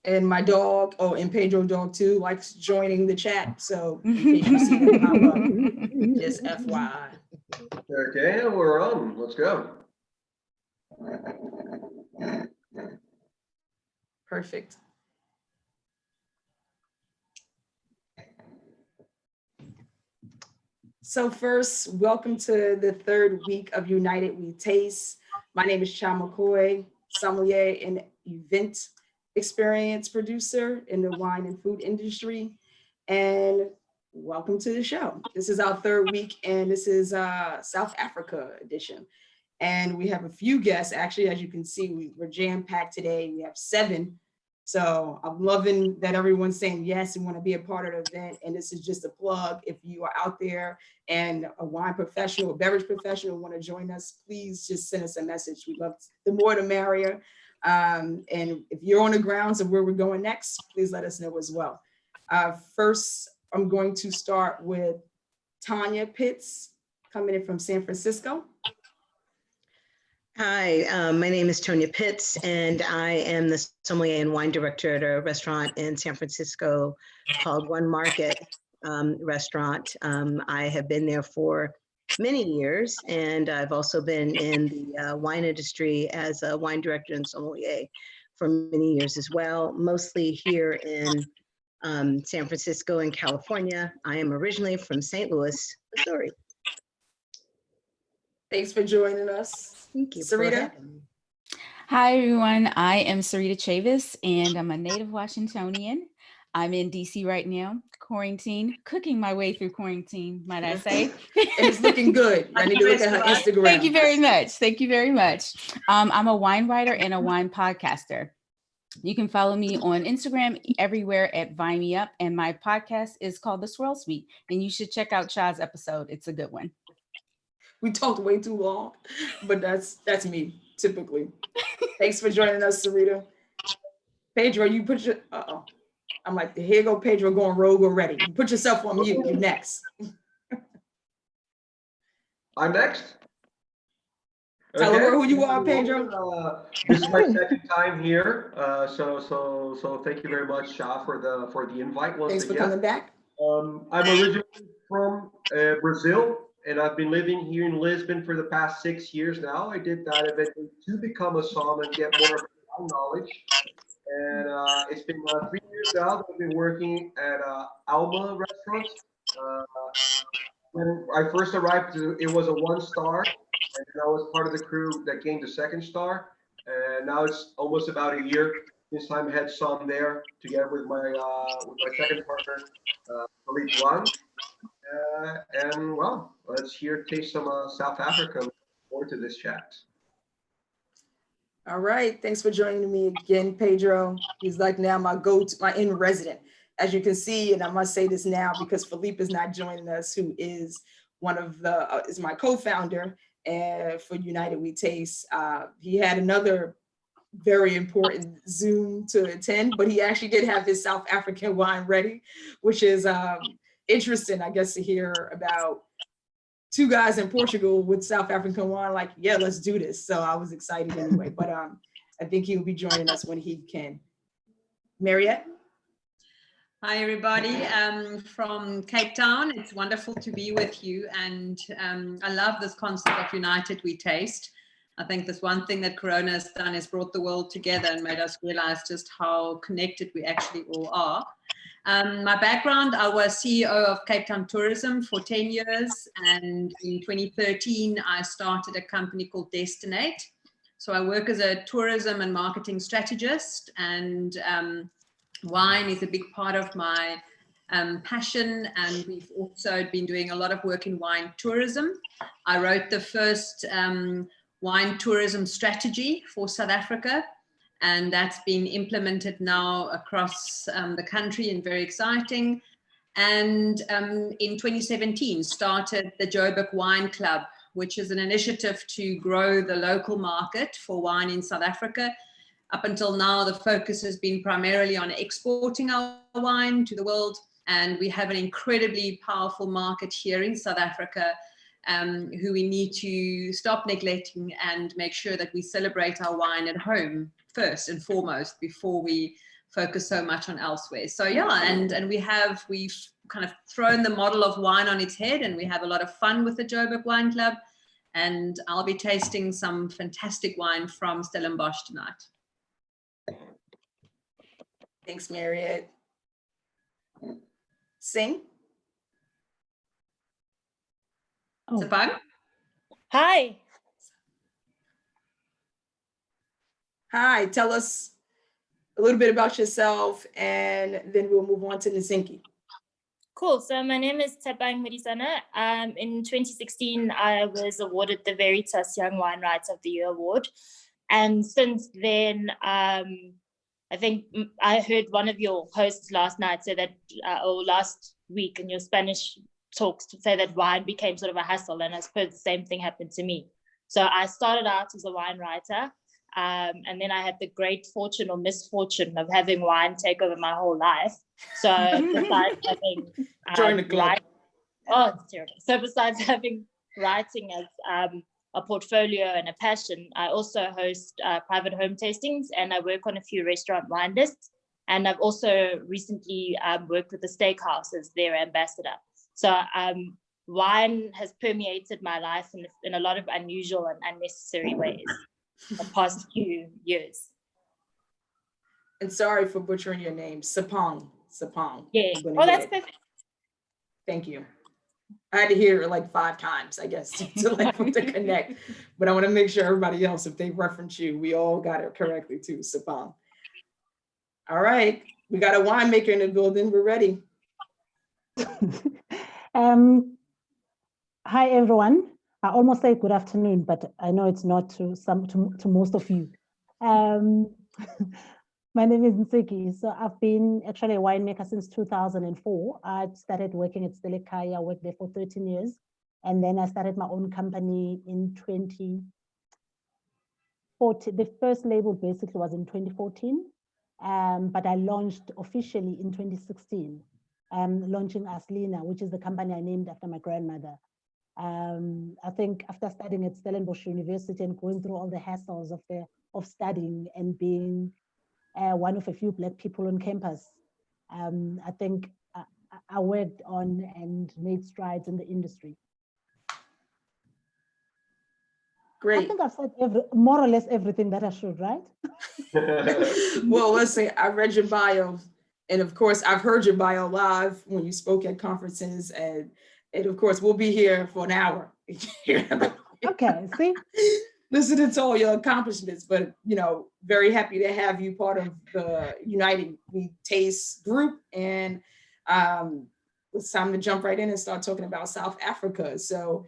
And my dog, and Pedro dog too, likes joining the chat. So in case you see them pop up, just FYI. Okay, we're on. Let's go. Perfect. So first, welcome to the third week of United We Taste. My name is McCoy, Sommelier and event experience producer in the wine and food industry. And welcome to the show. This is our third week and this is South Africa edition. And we have a few guests, actually, as you can see, we're jam-packed today. We have 7. So I'm loving that everyone's saying yes and want to be a part of the event. And this is just a plug. If you are out there and a wine professional, a beverage professional want to join us, please just send us a message. We love the more the merrier. And if you're on the grounds of where we're going next, please let us know as well. First, I'm going to start with Tonya Pitts coming in from San Francisco. Hi, my name is Tonya Pitts, and I am the sommelier and wine director at a restaurant in San Francisco called One Market Restaurant. I have been there for many years, and I've also been in the wine industry as a wine director and sommelier for many years as well, mostly here in San Francisco and California. I am originally from St. Louis, Missouri. Thanks for joining us. Thank you. Sarita. Hi, everyone. I am Sarita Cheaves, and I'm a native Washingtonian. I'm in DC right now, quarantine, cooking my way through quarantine, might I say. And it's looking good. I need to look at her Instagram. Thank you very much. Thank you very much. I'm a wine writer and a wine podcaster. You can follow me on Instagram everywhere at Vine Me Up, and my podcast is called The Swirl Suite, and you should check out Chad's episode. It's a good one. We talked way too long, but that's me typically. Thanks for joining us, Sarita. Pedro, you put your, I'm like, here go Pedro going rogue already. You put yourself on mute, you're next. I'm next. Tell her who you are, Pedro. This is my second time here, so thank you very much, Sha, for the invite once Thanks again. for coming back. I'm originally from Brazil, and I've been living here in Lisbon for the past 6 years now. I did that eventually to become a som and get more knowledge. And it's been 3 years now that I've been working at Alma restaurant. When I first arrived, it was a 1-star, and then I was part of the crew that gained the 2nd star. And now it's almost about a year since I'm head som there, together with my second partner, Philippe. And well, let's taste some South Africa. Looking forward to this chat. All right, thanks for joining me again, Pedro. He's like now my in-resident. As you can see, and I must say this now because Philippe is not joining us, who is one of the, is my co-founder for United We Taste. He had another very important Zoom to attend, but he actually did have his South African wine ready, which is interesting, I guess, to hear about 2 guys in Portugal with South African wine, like, yeah, let's do this. So I was excited anyway, but I think he'll be joining us when he can. Mariëtte? Hi, everybody. From Cape Town. It's wonderful to be with you. And I love this concept of United We Taste. I think this one thing that Corona has done is brought the world together and made us realize just how connected we actually all are. My background, I was CEO of Cape Town Tourism for 10 years. And in 2013, I started a company called Destinate. So I work as a tourism and marketing strategist, and wine is a big part of my passion. And we've also been doing a lot of work in wine tourism. I wrote the first wine tourism strategy for South Africa, and that's been implemented now across the country and very exciting. And in 2017 started the Joburg Wine Club, which is an initiative to grow the local market for wine in South Africa. Up until now, the focus has been primarily on exporting our wine to the world, and we have an incredibly powerful market here in South Africa who we need to stop neglecting and make sure that we celebrate our wine at home first and foremost before we focus so much on elsewhere. So yeah, and we've kind of thrown the model of wine on its head, and we have a lot of fun with the Joburg Wine Club. And I'll be tasting some fantastic wine from Stellenbosch tonight. Thanks, Mariëtte. Sing. Oh. Tshepang? Hi. Hi, tell us a little bit about yourself, and then we'll move on to Ntsiki. Cool. So my name is Tshepang Molisana. In 2016, I was awarded the Veritas Young Wine Writer of the Year award. And since then, I think I heard one of your hosts last night say that, or last week in your Spanish talks, to say that wine became sort of a hustle. And I suppose the same thing happened to me. So I started out as a wine writer. And then I had the great fortune or misfortune of having wine take over my whole life. So besides having Join the club. It's terrible. So besides having writing as a portfolio and a passion, I also host private home tastings, and I work on a few restaurant wine lists. And I've also recently worked with the steakhouse as their ambassador. So wine has permeated my life in a lot of unusual and unnecessary ways the past few years. And sorry for butchering your name, Tshepang. Yeah. I'm Oh, that's get it. perfect. Thank you. I had to hear it like 5 times, I guess, to connect. But I want to make sure everybody else, if they reference you, we all got it correctly too, Tshepang. All right, we got a winemaker in the building. We're ready. Hi, everyone. I almost say good afternoon, but I know it's not to most of you. My name is Ntsiki. So I've been actually a winemaker since 2004. I started working at Stella Kaya. I worked there for 13 years. And then I started my own company in 2014. The first label basically was in 2014, but I launched officially in 2016, launching Aslina, which is the company I named after my grandmother. I think after studying at Stellenbosch University and going through all the hassles of studying and being one of a few Black people on campus, I think I worked on and made strides in the industry. Great. I think I've said more or less everything that I should, right? Well, listen, I read your bio, and of course, I've heard your bio live when you spoke at conferences, and of course, we'll be here for an hour. Okay, see? Listening to all your accomplishments, but very happy to have you part of the United We Taste group, and it's time to jump right in and start talking about South Africa. So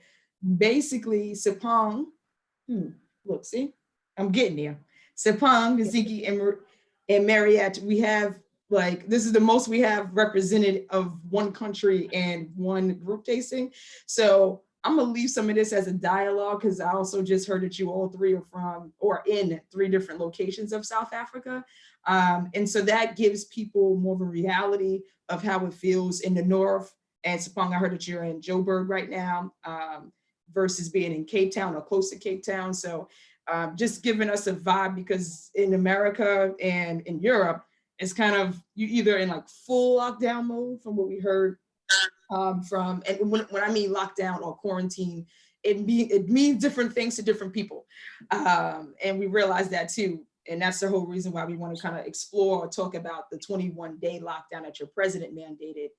basically, Tshepang, look, see, I'm getting there. Tshepang, Ntsiki, and Mariëtte, we have this is the most we have represented of one country and one group tasting. So I'm gonna leave some of this as a dialogue, because I also just heard that you all three are from or in 3 different locations of South Africa. And so that gives people more of a reality of how it feels in the north. And Tshepang, I heard that you're in Joburg right now, versus being in Cape Town or close to Cape Town. So just giving us a vibe, because in America and in Europe, it's kind of you either in full lockdown mode from what we heard from, and when I mean lockdown or quarantine, it means different things to different people. And we realize that too. And that's the whole reason why we want to kind of explore or talk about the 21-day lockdown that your president mandated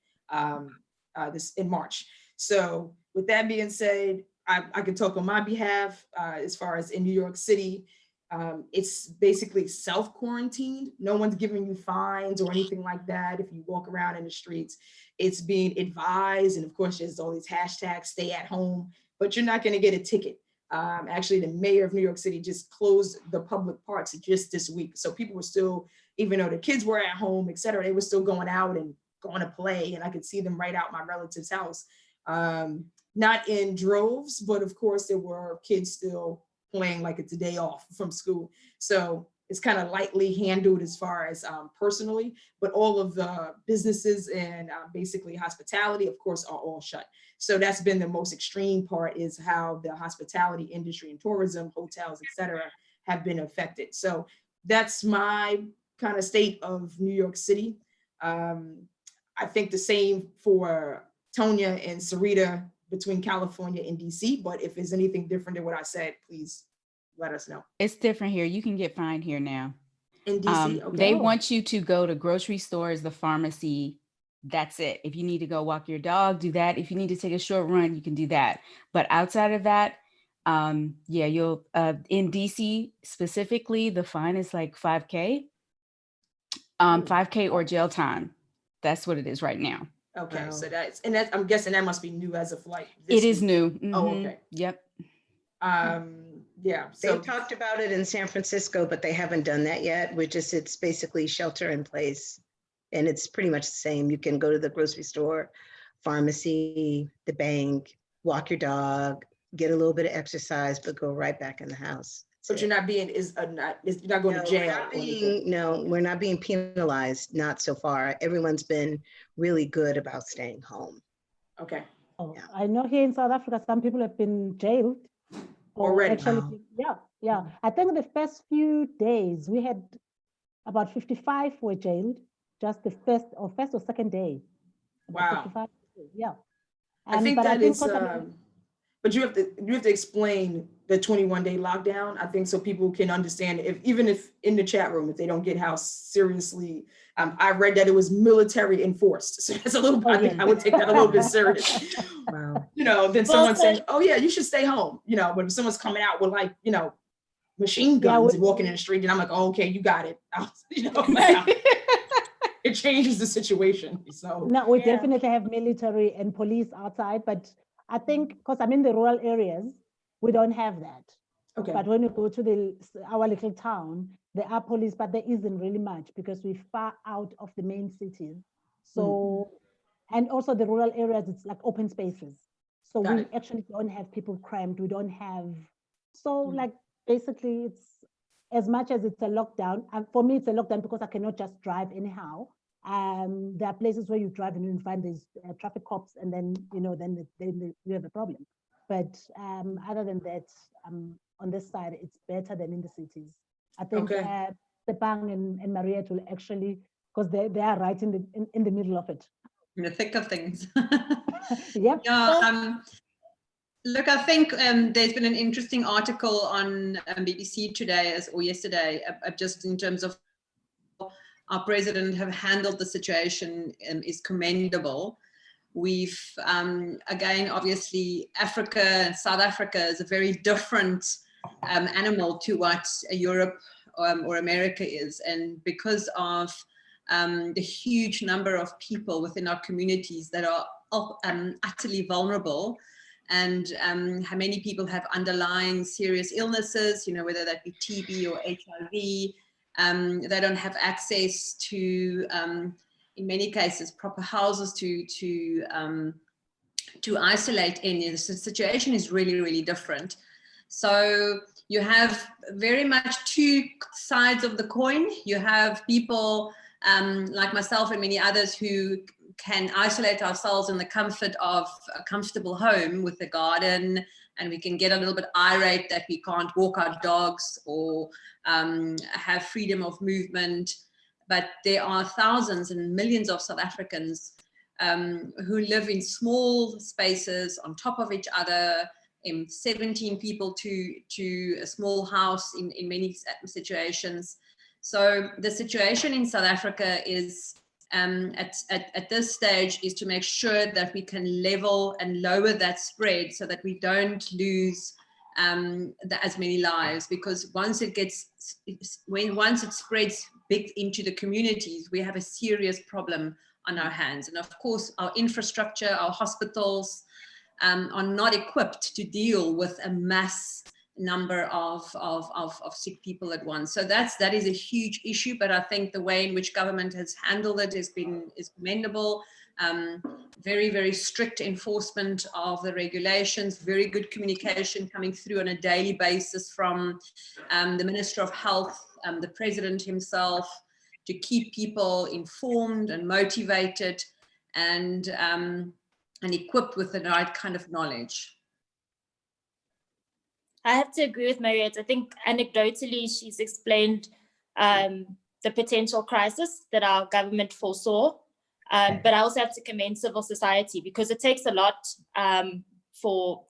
this in March. So with that being said, I can talk on my behalf as far as in New York City. It's basically self-quarantined. No one's giving you fines or anything like that if you walk around in the streets. It's being advised, and of course there's all these hashtags, stay at home, but you're not going to get a ticket. Actually, the mayor of New York City just closed the public parks just this week. So people were still, even though the kids were at home, et cetera, they were still going out and going to play, and I could see them right out my relative's house. Not in droves, but of course there were kids still playing like it's a day off from school. So it's kind of lightly handled as far as personally, but all of the businesses and basically hospitality, of course, are all shut. So that's been the most extreme part, is how the hospitality industry and tourism, hotels, et cetera, have been affected. So that's my kind of state of New York City. I think the same for Tonya and Sarita between California and DC, but if there's anything different than what I said, please let us know. It's different here. You can get fined here now. In DC, okay. They want you to go to grocery stores, the pharmacy. That's it. If you need to go walk your dog, do that. If you need to take a short run, you can do that. But outside of that, yeah, you'll in DC specifically, the fine is like $5K. 5K or jail time. That's what it is right now. Okay, Wow. so that's I'm guessing that must be new as of like It is week. new. Oh, Mhm. okay. Yep. Yeah. They So talked about it in San Francisco, but they haven't done that yet. It's basically shelter in place. And it's pretty much the same. You can go to the grocery store, pharmacy, the bank, walk your dog, get a little bit of exercise, but go right back in the house. but you're not being you're not going to jail. Or anything. No, we're not being penalized, not so far. Everyone's been really good about staying home. Okay. Oh, Yeah. I know here in South Africa, some people have been jailed. for Already? Actually, Wow. yeah. I think the first few days we had about 55 were jailed, just the first or second day. About Wow. 55, yeah. I think but that is, 'cause I mean, but you have to explain the 21-day lockdown. I think so people can understand even if in the chat room, if they don't get how seriously, I read that it was military enforced. So that's a little, I think I would take that a little bit serious. Wow. Then someone so- saying, oh yeah, you should stay home. But if someone's coming out with like, machine Yeah, guns and walking in the street, and I'm like, oh, okay, you got it. It changes the situation. So no, we Yeah. definitely have military and police outside, but I think because I'm in the rural areas, we don't have that. okay. But when you go to our little town, there are police, but there isn't really much because we're far out of the main cities. So, and also the rural areas, it's like open spaces. So Got we it. actually don't have people cramped. We don't have, so Mm. like basically it's as much as it's a lockdown. For me, it's a lockdown because I cannot just drive anyhow. There are places where you drive and you find there's traffic cops, and then then you have a problem. But other than that, on this side, it's better than in the cities. I think Okay. Tshepang and Mariëtte will actually, because they are right in the middle of it. In the thick of things. Yep. Yeah. Look, I think there's been an interesting article on BBC today or yesterday, just in terms of our president have handled the situation is commendable. We've, again, obviously, South Africa is a very different animal to what Europe or America is. And because of the huge number of people within our communities that are utterly vulnerable, and how many people have underlying serious illnesses, whether that be TB or HIV, they don't have access to, in many cases, proper houses to isolate in. The situation is really, really different. So you have very much two sides of the coin. You have people like myself and many others who can isolate ourselves in the comfort of a comfortable home with a garden, and we can get a little bit irate that we can't walk our dogs or have freedom of movement. But there are thousands and millions of South Africans who live in small spaces on top of each other, in 17 people to a small house in many situations. So the situation in South As is at this stage is to make sure that we can level and lower that spread so that we don't lose as many lives, because once it spreads big into the communities, we have a serious problem on our hands. And of course, our infrastructure, our hospitals are not equipped to deal with a mass number of sick people at once. So that is a huge issue, but I think the way in which government has handled it is commendable. Very, very strict enforcement of the regulations, very good communication coming through on a daily basis from the Minister of Health, the President himself, to keep people informed and motivated and equipped with the right kind of knowledge. I have to agree with Mariëtte. I think anecdotally, she's explained the potential crisis that our government foresaw. But I also have to commend civil society, because it takes a lot for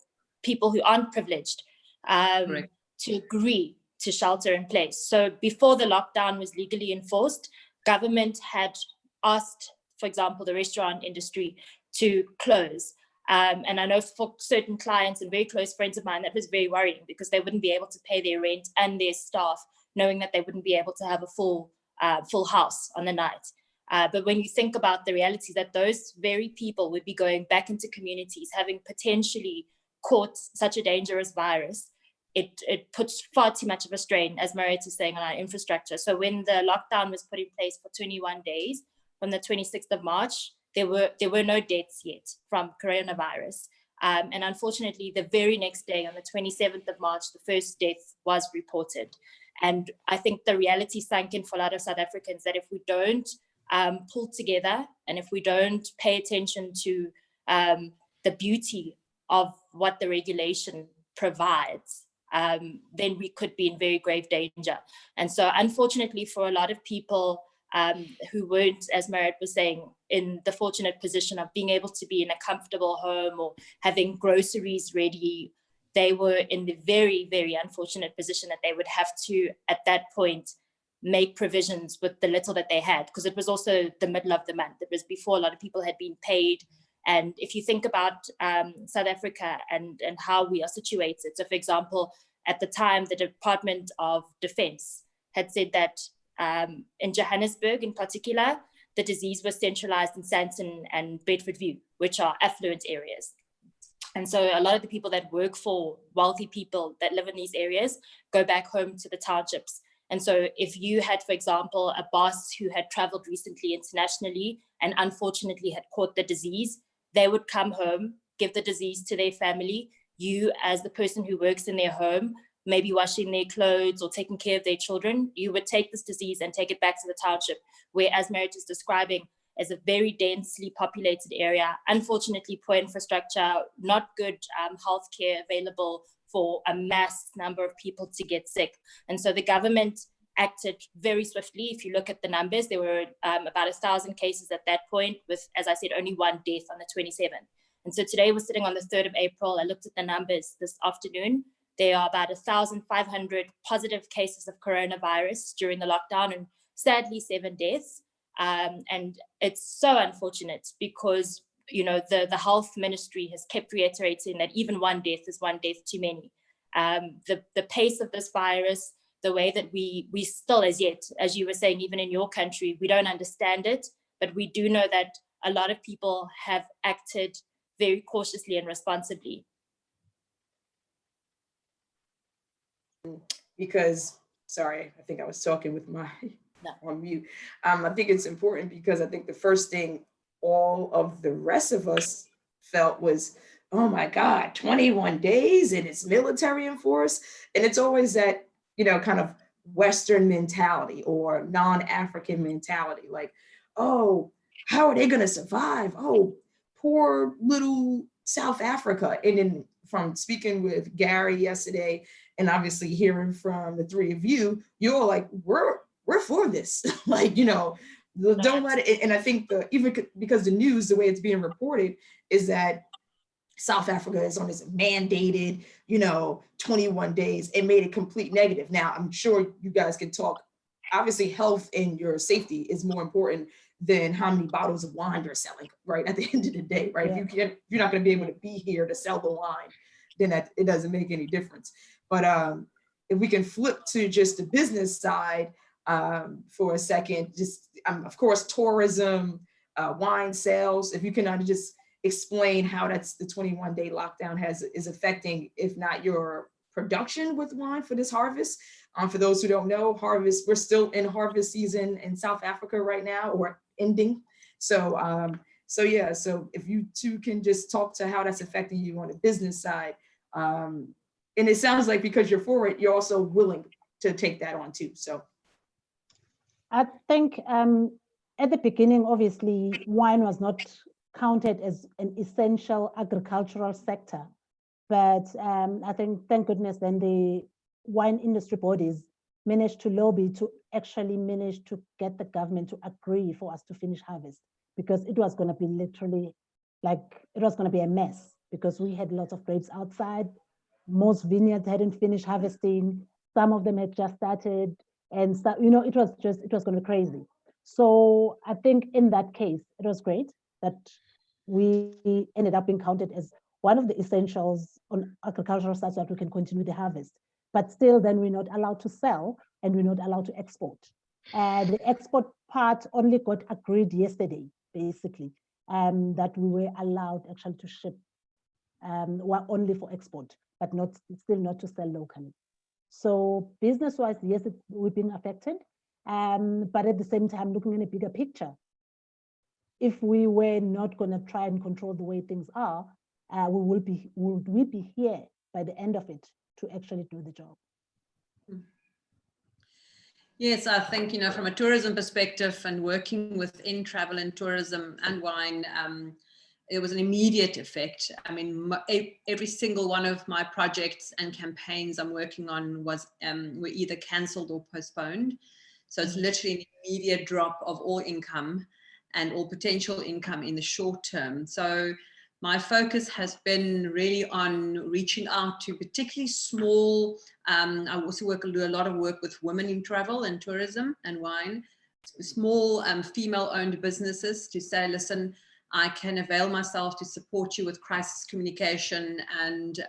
people who aren't privileged to agree to shelter in place. So before the lockdown was legally enforced, government had asked, for example, the restaurant industry to close. And I know for certain clients and very close friends of mine, that was very worrying, because they wouldn't be able to pay their rent and their staff, knowing that they wouldn't be able to have a full house on the night. But when you think about the reality that those very people would be going back into communities, having potentially caught such a dangerous virus, it puts far too much of a strain, as Mariëtte is saying, on our infrastructure. So when the lockdown was put in place for 21 days, from the 26th of March, there were no deaths yet from coronavirus. And unfortunately, the very next day, on the 27th of March, the first death was reported. And I think the reality sank in for a lot of South Africans that if we don't pull together, and if we don't pay attention to the beauty of what the regulation provides, then we could be in very grave danger. And so unfortunately for a lot of people who weren't, as Mariëtte was saying, in the fortunate position of being able to be in a comfortable home or having groceries ready, they were in the very, very unfortunate position that they would have to, at that point, make provisions with the little that they had, because it was also the middle of the month. It was before a lot of people had been paid. And if you think about South Africa and how we are situated, so for example, at the time, the Department of Defense had said that in Johannesburg in particular, the disease was centralized in Sandton and Bedfordview, which are affluent areas. And so a lot of the people that work for wealthy people that live in these areas go back home to the townships. And so if you had, for example, a boss who had traveled recently internationally and unfortunately had caught the disease, they would come home, give the disease to their family. You, as the person who works in their home, maybe washing their clothes or taking care of their children, you would take this disease and take it back to the township, where, as Mariëtte is describing, is a very densely populated area, unfortunately poor infrastructure, not good healthcare available for a mass number of people to get sick. And so the government acted very swiftly. If you look at the numbers, there were about 1,000 cases at that point with, as I said, only one death on the 27th. And so today we're sitting on the 3rd of April. I looked at the numbers this afternoon. There are about 1,500 positive cases of coronavirus during the lockdown and sadly 7 deaths. And it's so unfortunate because, you know, the health ministry has kept reiterating that even one death is one death too many. The pace of this virus, the way that we still, as yet, as you were saying, even in your country, we don't understand it, but we do know that a lot of people have acted very cautiously and responsibly. Because, sorry, I think I was talking with my on mute. I think it's important because I think the first thing all of the rest of us felt was, oh my God, 21 days and it's military enforced. And it's always that, you know, kind of Western mentality or non-African mentality, like, oh, how are they going to survive? Oh, poor little South Africa. And then from speaking with Gary yesterday, and obviously hearing from the three of you, you're like, we're for this. Like, you know, don't let it. And I think even because the news, the way it's being reported is that South Africa is on this mandated, you know, 21 days. It made it complete negative. Now, I'm sure you guys can talk. Obviously, health and your safety is more important than how many bottles of wine you're selling, right? At the end of the day, right? Yeah. If you're not going to be able to be here to sell the wine, then it doesn't make any difference. But if we can flip to just the business side for a second, just of course, tourism, wine sales, if you can just explain how that's the 21-day lockdown is affecting, if not your production with wine for this harvest. For those who don't know, harvest, we're still in harvest season in South Africa right now, or ending. So yeah, so if you two can just talk to how that's affecting you on the business side. And it sounds like because you're for it, you're also willing to take that on too, so. I think at the beginning, obviously, wine was not counted as an essential agricultural sector. But I think, thank goodness, then the wine industry bodies managed to lobby to actually manage to get the government to agree for us to finish harvest, because it was going to be literally like, it was going to be a mess, because we had lots of grapes outside. Most vineyards hadn't finished harvesting. Some of them had just started. And so, you know, it was going to be crazy. So I think in that case, it was great that we ended up being counted as one of the essentials on agricultural sites so that we can continue the harvest. But still, then we're not allowed to sell and we're not allowed to export. The export part only got agreed yesterday, basically, that we were allowed actually to ship only for export, but still not to sell locally. So business-wise, yes, we've been affected, but at the same time, looking in a bigger picture, if we were not going to try and control the way things are, would we be here by the end of it to actually do the job? Yes, I think, you know, from a tourism perspective and working within travel and tourism and wine, it was an immediate effect. I mean, every single one of my projects and campaigns I'm working on were either cancelled or postponed. So it's literally an immediate drop of all income and all potential income in the short term. So my focus has been really on reaching out to particularly small, I also do a lot of work with women in travel and tourism and wine, small female-owned businesses, to say, listen, I can avail myself to support you with crisis communication, and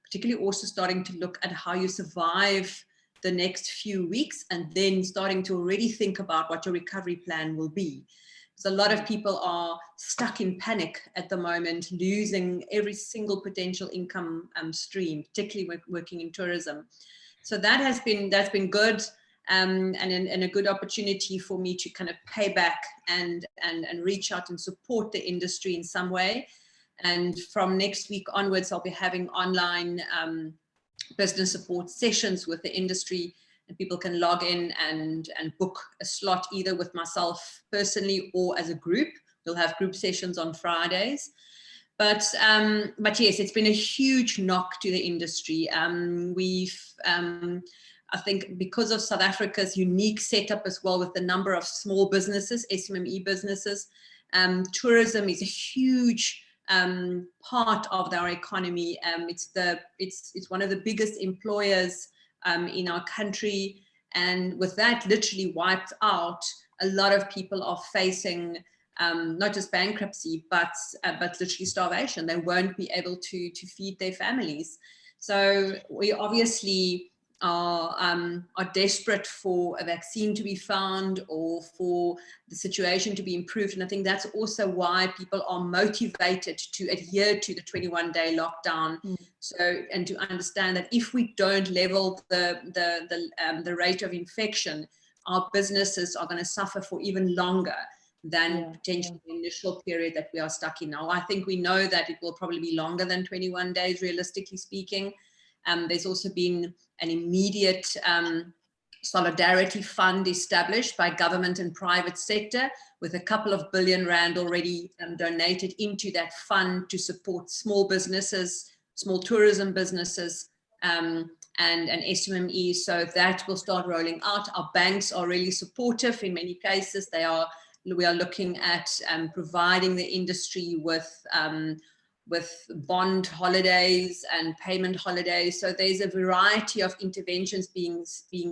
particularly also starting to look at how you survive the next few weeks, and then starting to already think about what your recovery plan will be. Because a lot of people are stuck in panic at the moment, losing every single potential income stream, particularly working in tourism. So that's been good. And a good opportunity for me to kind of pay back and reach out and support the industry in some way. And from next week onwards, I'll be having online business support sessions with the industry, and people can log in and book a slot either with myself personally or as a group. We'll have group sessions on Fridays. But yes, it's been a huge knock to the industry. I think because of South Africa's unique setup as well, with the number of small businesses, SMME businesses, tourism is a huge part of our economy. It's one of the biggest employers in our country, and with that literally wiped out, a lot of people are facing not just bankruptcy, but literally starvation. They won't be able to feed their families. So we obviously are desperate for a vaccine to be found or for the situation to be improved. And I think that's also why people are motivated to adhere to the 21-day lockdown. So, and to understand that if we don't level the rate of infection, our businesses are going to suffer for even longer than potentially the initial period that we are stuck in now. I think we know that it will probably be longer than 21 days, realistically speaking. There's also been an immediate solidarity fund established by government and private sector, with a couple of billion rand already donated into that fund to support small businesses, small tourism businesses, and SMME. So that will start rolling out. Our banks are really supportive in many cases. We are looking at providing the industry with bond holidays and payment holidays. So there's a variety of interventions being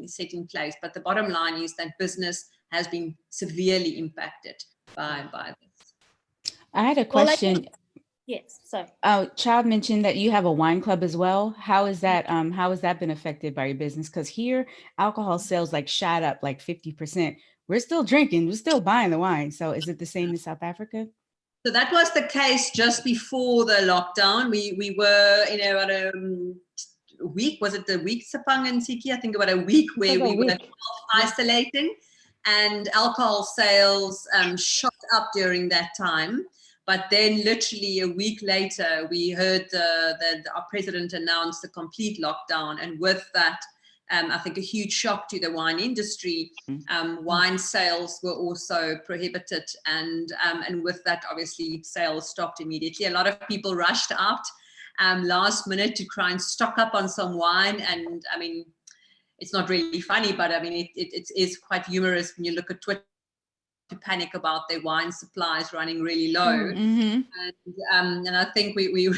set in place. But the bottom line is that business has been severely impacted by this. I had a question. Yes, sorry. Child mentioned that you have a wine club as well. How is that? How has that been affected by your business? Because here, alcohol sales shot up 50%. We're still drinking, we're still buying the wine. So is it the same in South Africa? So that was the case just before the lockdown. We were in about a week, was it the week, Tshepang and Ntsiki? I think about a week where we were isolating, and alcohol sales shot up during that time. But then literally a week later, we heard our president announced the complete lockdown. And with that, I think a huge shock to the wine industry. Wine sales were also prohibited, and with that, obviously, sales stopped immediately. A lot of people rushed out last minute to try and stock up on some wine, and I mean, it's not really funny, but I mean, it is quite humorous when you look at Twitter to panic about their wine supplies running really low. Mm-hmm. And I think we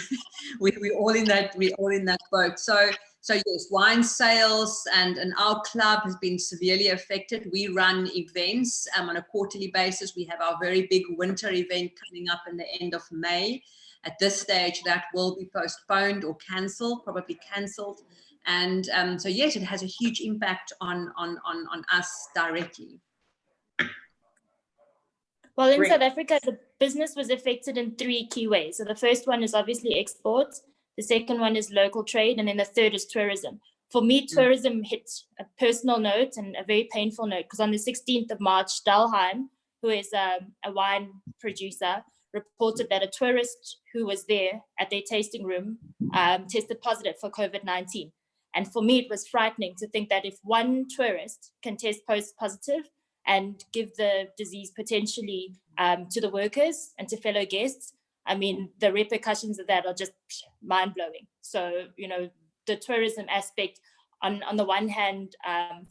all in that boat. So yes, wine sales and our club has been severely affected. We run events on a quarterly basis. We have our very big winter event coming up in the end of May. At this stage, that will be postponed or cancelled, probably cancelled. And so yes, it has a huge impact on us directly. Well, in Great. South Africa, the business was affected in 3 key ways. So the first one is obviously exports. The second one is local trade. And then the third is tourism. For me, tourism hit a personal note and a very painful note, because on the 16th of March, Delheim, who is a wine producer, reported that a tourist who was there at their tasting room tested positive for COVID-19. And for me, it was frightening to think that if one tourist can test positive and give the disease potentially to the workers and to fellow guests, I mean, the repercussions of that are just mind-blowing. So, you know, the tourism aspect, on the one hand,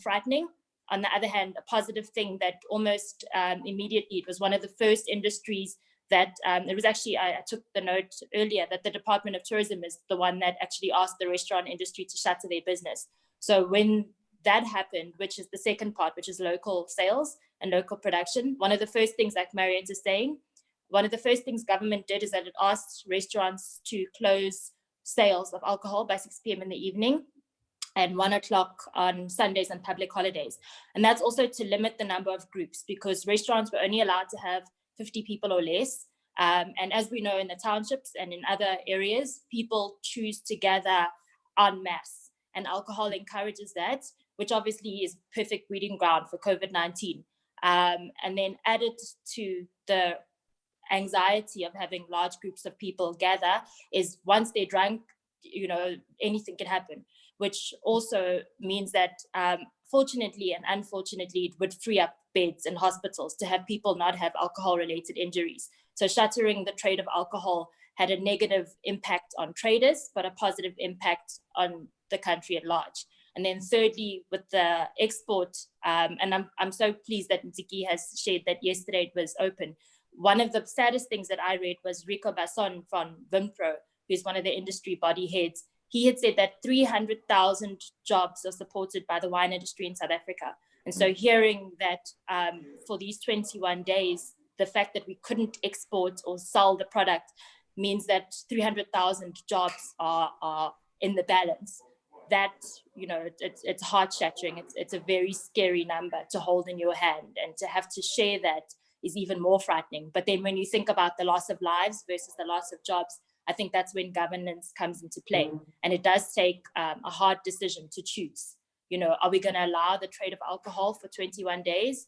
frightening, on the other hand, a positive thing that almost immediately, it was one of the first industries that, it was actually, I took the note earlier, that the Department of Tourism is the one that actually asked the restaurant industry to shutter their business. So when that happened, which is the second part, which is local sales and local production, one of the first things, like Mariëtte is saying, one of the first things government did is that it asked restaurants to close sales of alcohol by 6 p.m. in the evening and 1 o'clock on Sundays and public holidays. And that's also to limit the number of groups, because restaurants were only allowed to have 50 people or less. And as we know, in the townships and in other areas, people choose to gather en masse, and alcohol encourages that, which obviously is perfect breeding ground for COVID-19. And then added to the anxiety of having large groups of people gather is, once they're drunk, you know, anything can happen, which also means that fortunately and unfortunately, it would free up beds in hospitals to have people not have alcohol-related injuries. So shuttering the trade of alcohol had a negative impact on traders, but a positive impact on the country at large. And then thirdly, with the export, and I'm so pleased that Ntsiki has shared that yesterday it was open. One of the saddest things that I read was Rico Basson from Vimpro, who's one of the industry body heads. He had said that 300,000 jobs are supported by the wine industry in South Africa. And so hearing that for these 21 days, the fact that we couldn't export or sell the product means that 300,000 jobs are in the balance. That, you know, it's heart-shattering. It's a very scary number to hold in your hand, and to have to share that is even more frightening. But then when you think about the loss of lives versus the loss of jobs, I think that's when governance comes into play. And it does take a hard decision to choose. You know, are we going to allow the trade of alcohol for 21 days?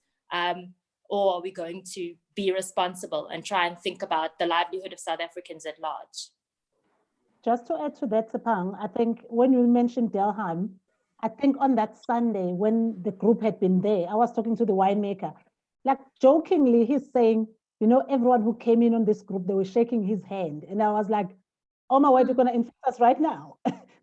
Or are we going to be responsible and try and think about the livelihood of South Africans at large? Just to add to that, Tshepang, I think when you mentioned Delheim, I think on that Sunday when the group had been there, I was talking to the winemaker. Like jokingly, he's saying, you know, everyone who came in on this group, they were shaking his hand. And I was like, oh my word, you're going to infect us right now.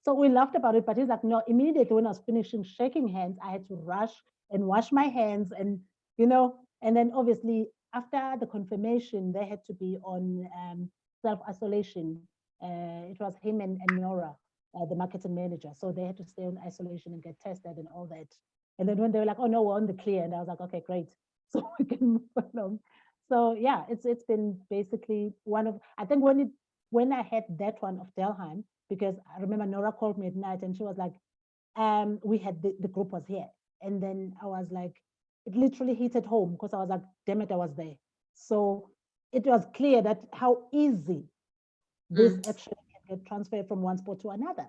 So we laughed about it, but he's like, no, immediately when I was finishing shaking hands, I had to rush and wash my hands and, you know, and then obviously after the confirmation, they had to be on self-isolation. It was him and Nora, the marketing manager. So they had to stay on isolation and get tested and all that. And then when they were like, oh no, we're on the clear. And I was like, okay, great. So we can move along. So yeah, it's been basically one of, I think when I had that one of Delheim, because I remember Nora called me at night and she was like, we had the group was here. And then I was like, it literally hit at home because I was like, damn it, I was there. So it was clear that how easy this actually can get transferred from one spot to another,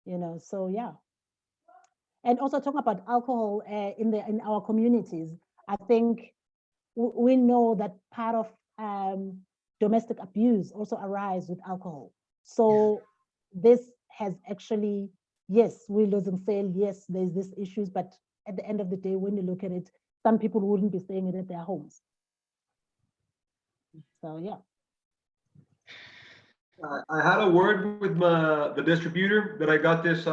you know, so yeah. And also talking about alcohol in our communities, I think we know that part of domestic abuse also arises with alcohol. So this has actually, yes, we're losing sale, yes, there's these issues, but at the end of the day, when you look at it, some people wouldn't be staying at their homes. So yeah. I had a word with the distributor that I got this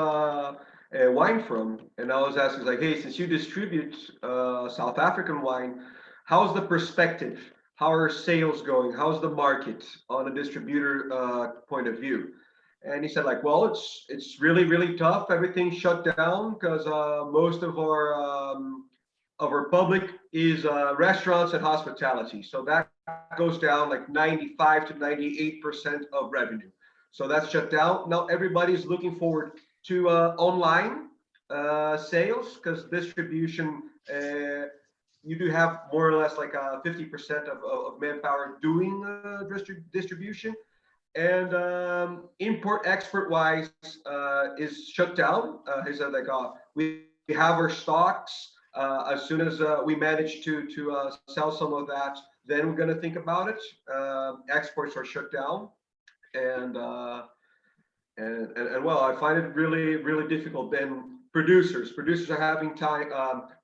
wine from. And I was asking, like, hey, since you distribute South African wine, how's the perspective? How are sales going? How's the market on a distributor point of view? And he said, like, well, it's really, really tough. Everything's shut down because most of our public is restaurants and hospitality. So that goes down like 95 to 98% of revenue. So that's shut down. Now everybody's looking forward to online sales, because distribution, you do have more or less like 50% of manpower doing distribution. And import export wise is shut down. He said, like, we have our stocks. As soon as we manage to sell some of that, then we're going to think about it. Exports are shut down, and well, I find it really, really difficult. Then producers are having time.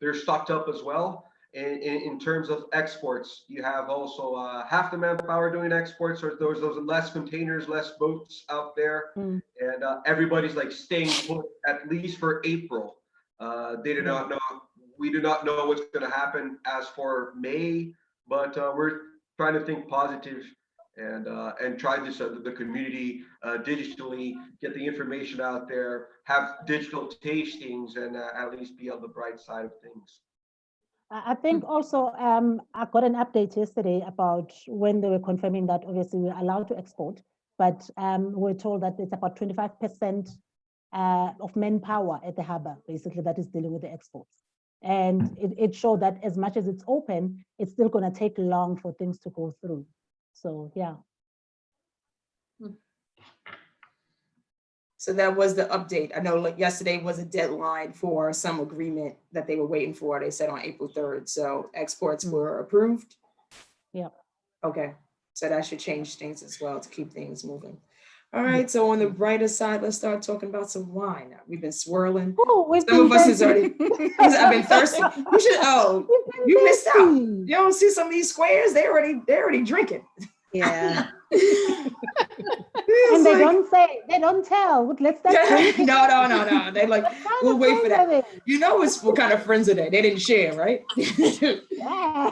They're stocked up as well. In terms of exports, you have also half the manpower doing exports, or those less containers, less boats out there, and everybody's like staying put at least for April. They do not know. We do not know what's going to happen as for May, but we're trying to think positive and try this the community digitally, get the information out there, have digital tastings, and at least be on the bright side of things. I think also I got an update yesterday about when they were confirming that obviously we're allowed to export, but we're told that it's about 25% of manpower at the harbor, basically, that is dealing with the exports. And it showed that as much as it's open, it's still going to take long for things to go through. So, yeah. So that was the update. I know like yesterday was a deadline for some agreement that they were waiting for. They said on April 3rd. So exports were approved. Yeah. Okay. So that should change things as well to keep things moving. All right. So on the brighter side, let's start talking about some wine. We've been swirling. Oh, some of us is already. I've been thirsty. You should. Oh, you missed out. You don't see some of these squares. They're already drinking. Yeah. And they don't tell. Let's start drinking. No. They like, we'll wait for that. You know what kind of friends are they? They didn't share, right? Yeah.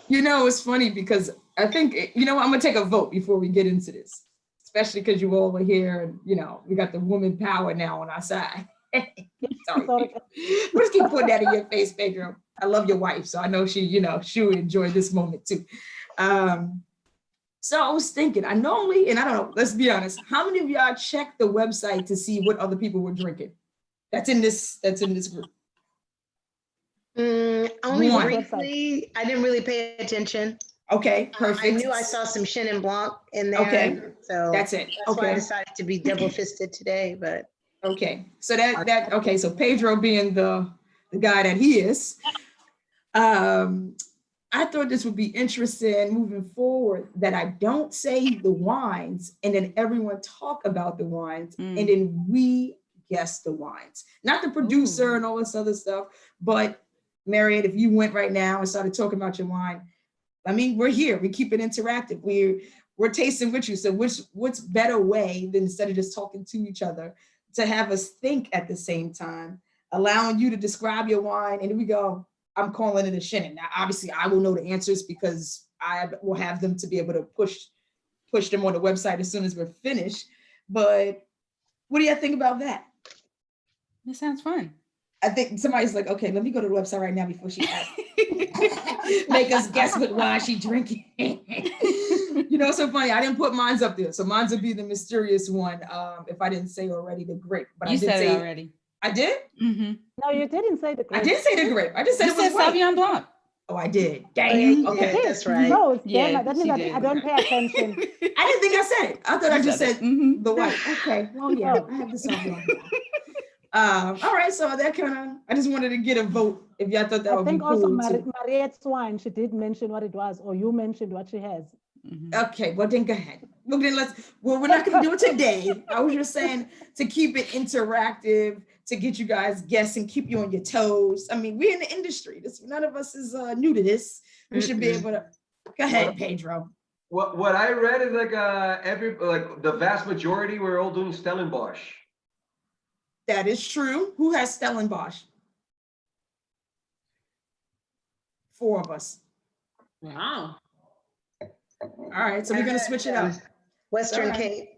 You know, it's funny because I think, I'm going to take a vote before we get into this, especially because you all are here and, we got the woman power now on our side. Sorry. Let's keep putting that in your face, Pedro. I love your wife, so I know she would enjoy this moment too. So I was thinking, I normally, and I don't know, let's be honest, how many of y'all checked the website to see what other people were drinking? That's in this group. Only briefly. I didn't really pay attention. Okay, perfect. I knew I saw some Chenin Blanc in there. Okay, so that's it. That's why I decided to be double-fisted today, but. Okay, so okay, so Pedro being the guy that he is, I thought this would be interesting moving forward, that I don't say the wines and then everyone talk about the wines and then we guess the wines. Not the producer and all this other stuff, but Mariëtte, if you went right now and started talking about your wine, I mean, we're here, we keep it interactive. We're tasting with you. So what's better way than instead of just talking to each other to have us think at the same time, allowing you to describe your wine and we go, I'm calling it a Chenin. Now, obviously, I will know the answers because I will have them to be able to push them on the website as soon as we're finished. But what do you think about that? It sounds fun. I think somebody's like, okay, let me go to the website right now before she asks. Make us guess what wine she drinking. It's so funny. I didn't put mine's up there. So mine's would be the mysterious one. If I didn't say already the grape. But you I did said say it already. I did? Mm-hmm. No, you didn't say the grape. I did say the grape. I just said you said Sauvignon Blanc. Oh, I did. Dang. Okay. That's right. No, yeah, that means I don't pay attention. I didn't think I said it. I thought I just said the white. Okay. Oh yeah. I have this on. All right. So that I just wanted to get a vote if y'all thought that would be cool. I think also Mariëtte's wine, she did mention what it was, or you mentioned what she has. Okay, well then go ahead. Well then we're not gonna do it today. I was just saying to keep it interactive, to get you guys guessing, keep you on your toes. I mean, we're in the industry. None of us is new to this. We should be able to. Go ahead, Pedro. What I read is like the vast majority were all doing Stellenbosch. That is true. Who has Stellenbosch? 4 of us. Wow. All right, so we're gonna switch it up. Western All right. Cape.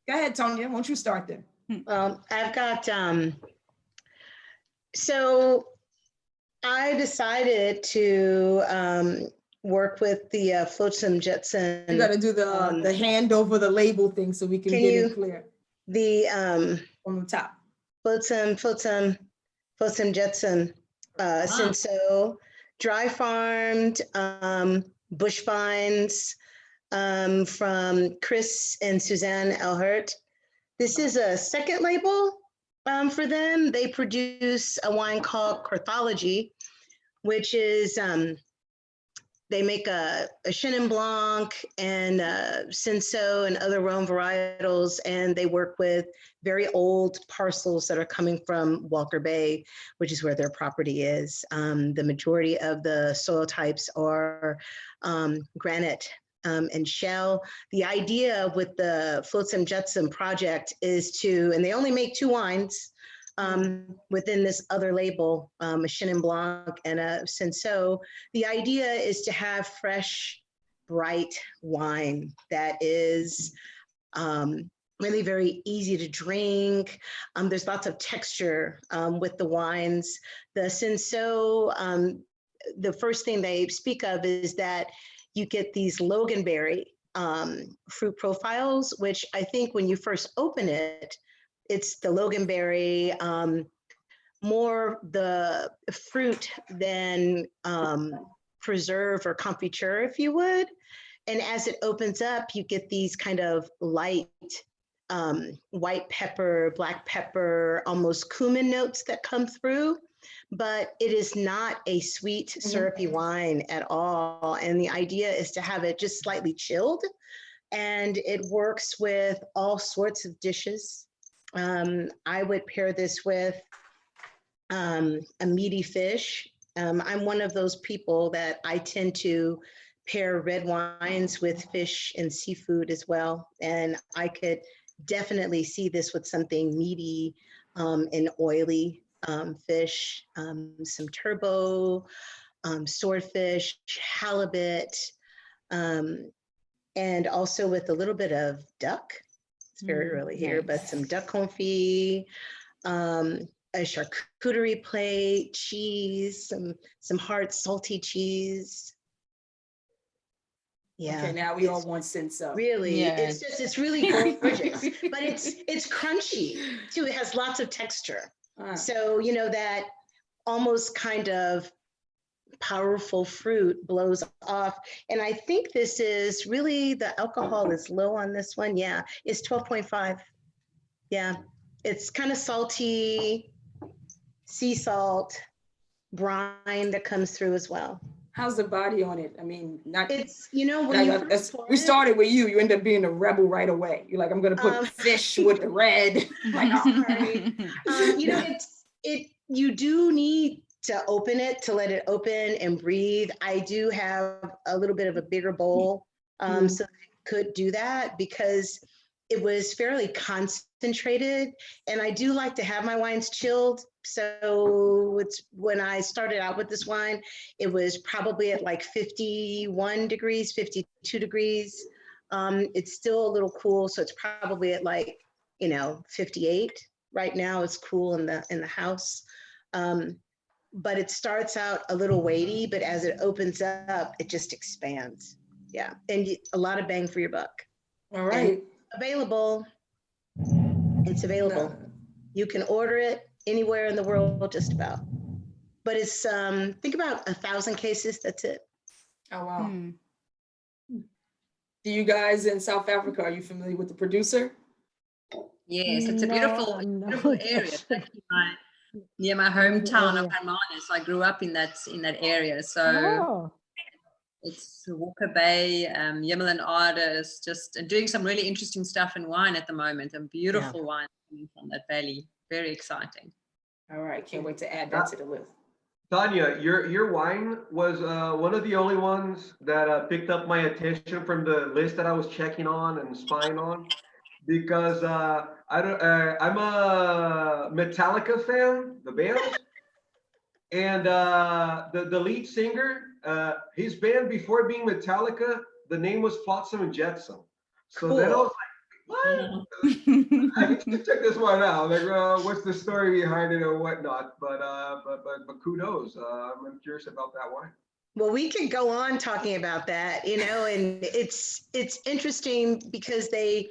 Go ahead, Tonya. Why don't you start then? I've got, so I decided to work with the Flotsam Jetsam. You got to do the hand over the label thing so we can Can get you- it clear The on the top. Flotsam Jetsam, Senso, dry farmed, bush vines from Chris and Suzanne Elhert. This is a second label for them. They produce a wine called Carthology, which is, they make a Chenin Blanc and Cinsault and other Rhone varietals, and they work with very old parcels that are coming from Walker Bay, which is where their property is. The majority of the soil types are granite and shell. The idea with the Flotsam Jetsam project is to, and they only make 2 wines within this other label, a Chenin Blanc and a Cinsault. The idea is to have fresh, bright wine that is really very easy to drink. There's lots of texture with the wines. The Cinsault, the first thing they speak of is that you get these loganberry fruit profiles, which I think when you first open it, it's the loganberry, more the fruit than preserve or confiture, if you would. And as it opens up, you get these kind of light white pepper, black pepper, almost cumin notes that come through. But it is not a sweet, syrupy wine at all. And the idea is to have it just slightly chilled. And it works with all sorts of dishes. I would pair this with a meaty fish. I'm one of those people that I tend to pair red wines with fish and seafood as well. And I could definitely see this with something meaty and oily. Fish, some turbot, swordfish, halibut, and also with a little bit of duck. It's very early here, but some duck confit, a charcuterie plate, cheese, some hard salty cheese. Yeah. Okay, now we all want Cinsault. Really, Yeah. it's really gorgeous, but it's crunchy too. It has lots of texture. So, you know, that almost kind of powerful fruit blows off. And I think this is really, the alcohol is low on this one. Yeah, it's 12.5. Yeah, it's kind of salty, sea salt, brine that comes through as well. How's the body on it? I mean, not. It's, you know, when you first we started with you end up being a rebel right away. You're like, I'm gonna put fish with the red. Like, all right. You know, you do need to open it to let it open and breathe. I do have a little bit of a bigger bowl, so I could do that because it was fairly concentrated, and I do like to have my wines chilled. So it's, when I started out with this wine, it was probably at like 51 degrees, 52 degrees. It's still a little cool, so it's probably at like, you know, 58. Right now it's cool in the house. But it starts out a little weighty, but as it opens up, it just expands. Yeah, and a lot of bang for your buck. All right. And available. It's available. You can order it anywhere in the world, just about. But it's, think about 1,000 cases, that's it. Oh, wow. Do you guys in South Africa, are you familiar with the producer? Yes, it's a beautiful, No, beautiful area. It's actually near my hometown of area. Hermanus. I grew up in that area. So Oh, it's Walker Bay, Yemmel and Arda is just doing some really interesting stuff in wine at the moment, and beautiful wine coming from that valley. Very exciting. All right, can't wait to add that to the list. Tonya, your wine was one of the only ones that picked up my attention from the list that I was checking on and spying on, because I'm a Metallica fan, the band, and the lead singer, his band before being Metallica, the name was Flotsam and Jetsam. So then I was like, what? I need to check this one out. Like, what's the story behind it or whatnot? But kudos. I'm curious about that one. Well, we could go on talking about that, and it's interesting because they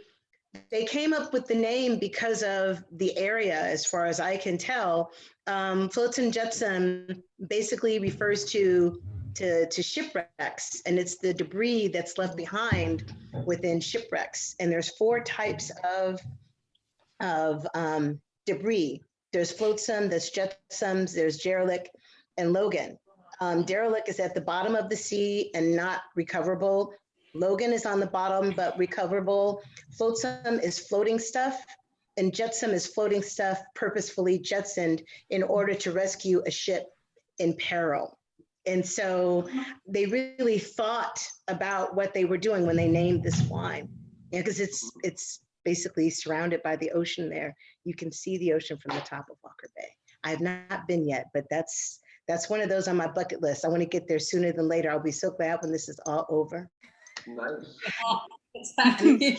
came up with the name because of the area, as far as I can tell. Flotsam Jetsam basically refers to shipwrecks, and it's the debris that's left behind within shipwrecks. And there's 4 types of debris. There's flotsam, there's jetsams, there's derelict, and Logan. Derelict is at the bottom of the sea and not recoverable. Logan is on the bottom, but recoverable. Flotsam is floating stuff, and jetsam is floating stuff purposefully jettisoned in order to rescue a ship in peril. And so they really thought about what they were doing when they named this wine, because it's basically surrounded by the ocean there. You can see the ocean from the top of Walker Bay. I have not been yet, but that's one of those on my bucket list. I want to get there sooner than later. I'll be so glad when this is all over. Nice. Exactly.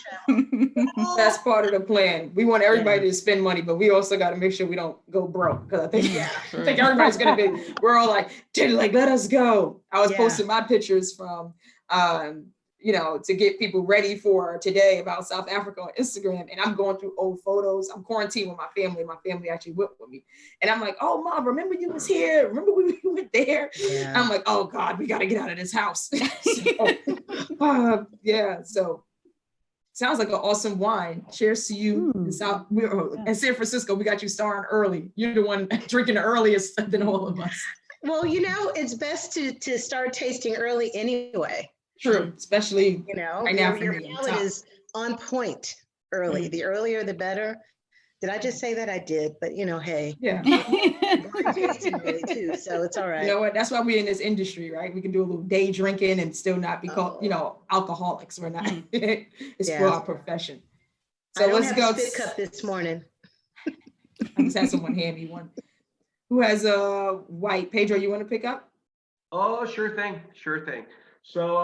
That's part of the plan. We want everybody to spend money, but we also got to make sure we don't go broke. Because I think everybody's gonna be. We're all like, let us go. I was posting my pictures from, to get people ready for today about South Africa on Instagram, and I'm going through old photos. I'm quarantined with my family. My family actually went with me, and I'm like, oh, Mom, remember you was here? Remember we went there? Yeah. I'm like, oh God, we got to get out of this house. So sounds like an awesome wine. Cheers to you. In San Francisco, we got you starting early. You're the one drinking the earliest than all of us. Well, it's best to start tasting early anyway. True, especially right now. Your palate is on point early. The earlier, the better. Did I just say that? I did, but hey. Yeah. Tasting early too, so it's all right. You know what? That's why we're in this industry, right? We can do a little day drinking and still not be called, alcoholics. We're not. It's for our profession. So let's go. Spit cup this morning. I just had someone hand me one. Who has a white? Pedro, you want to pick up? Oh, sure thing. So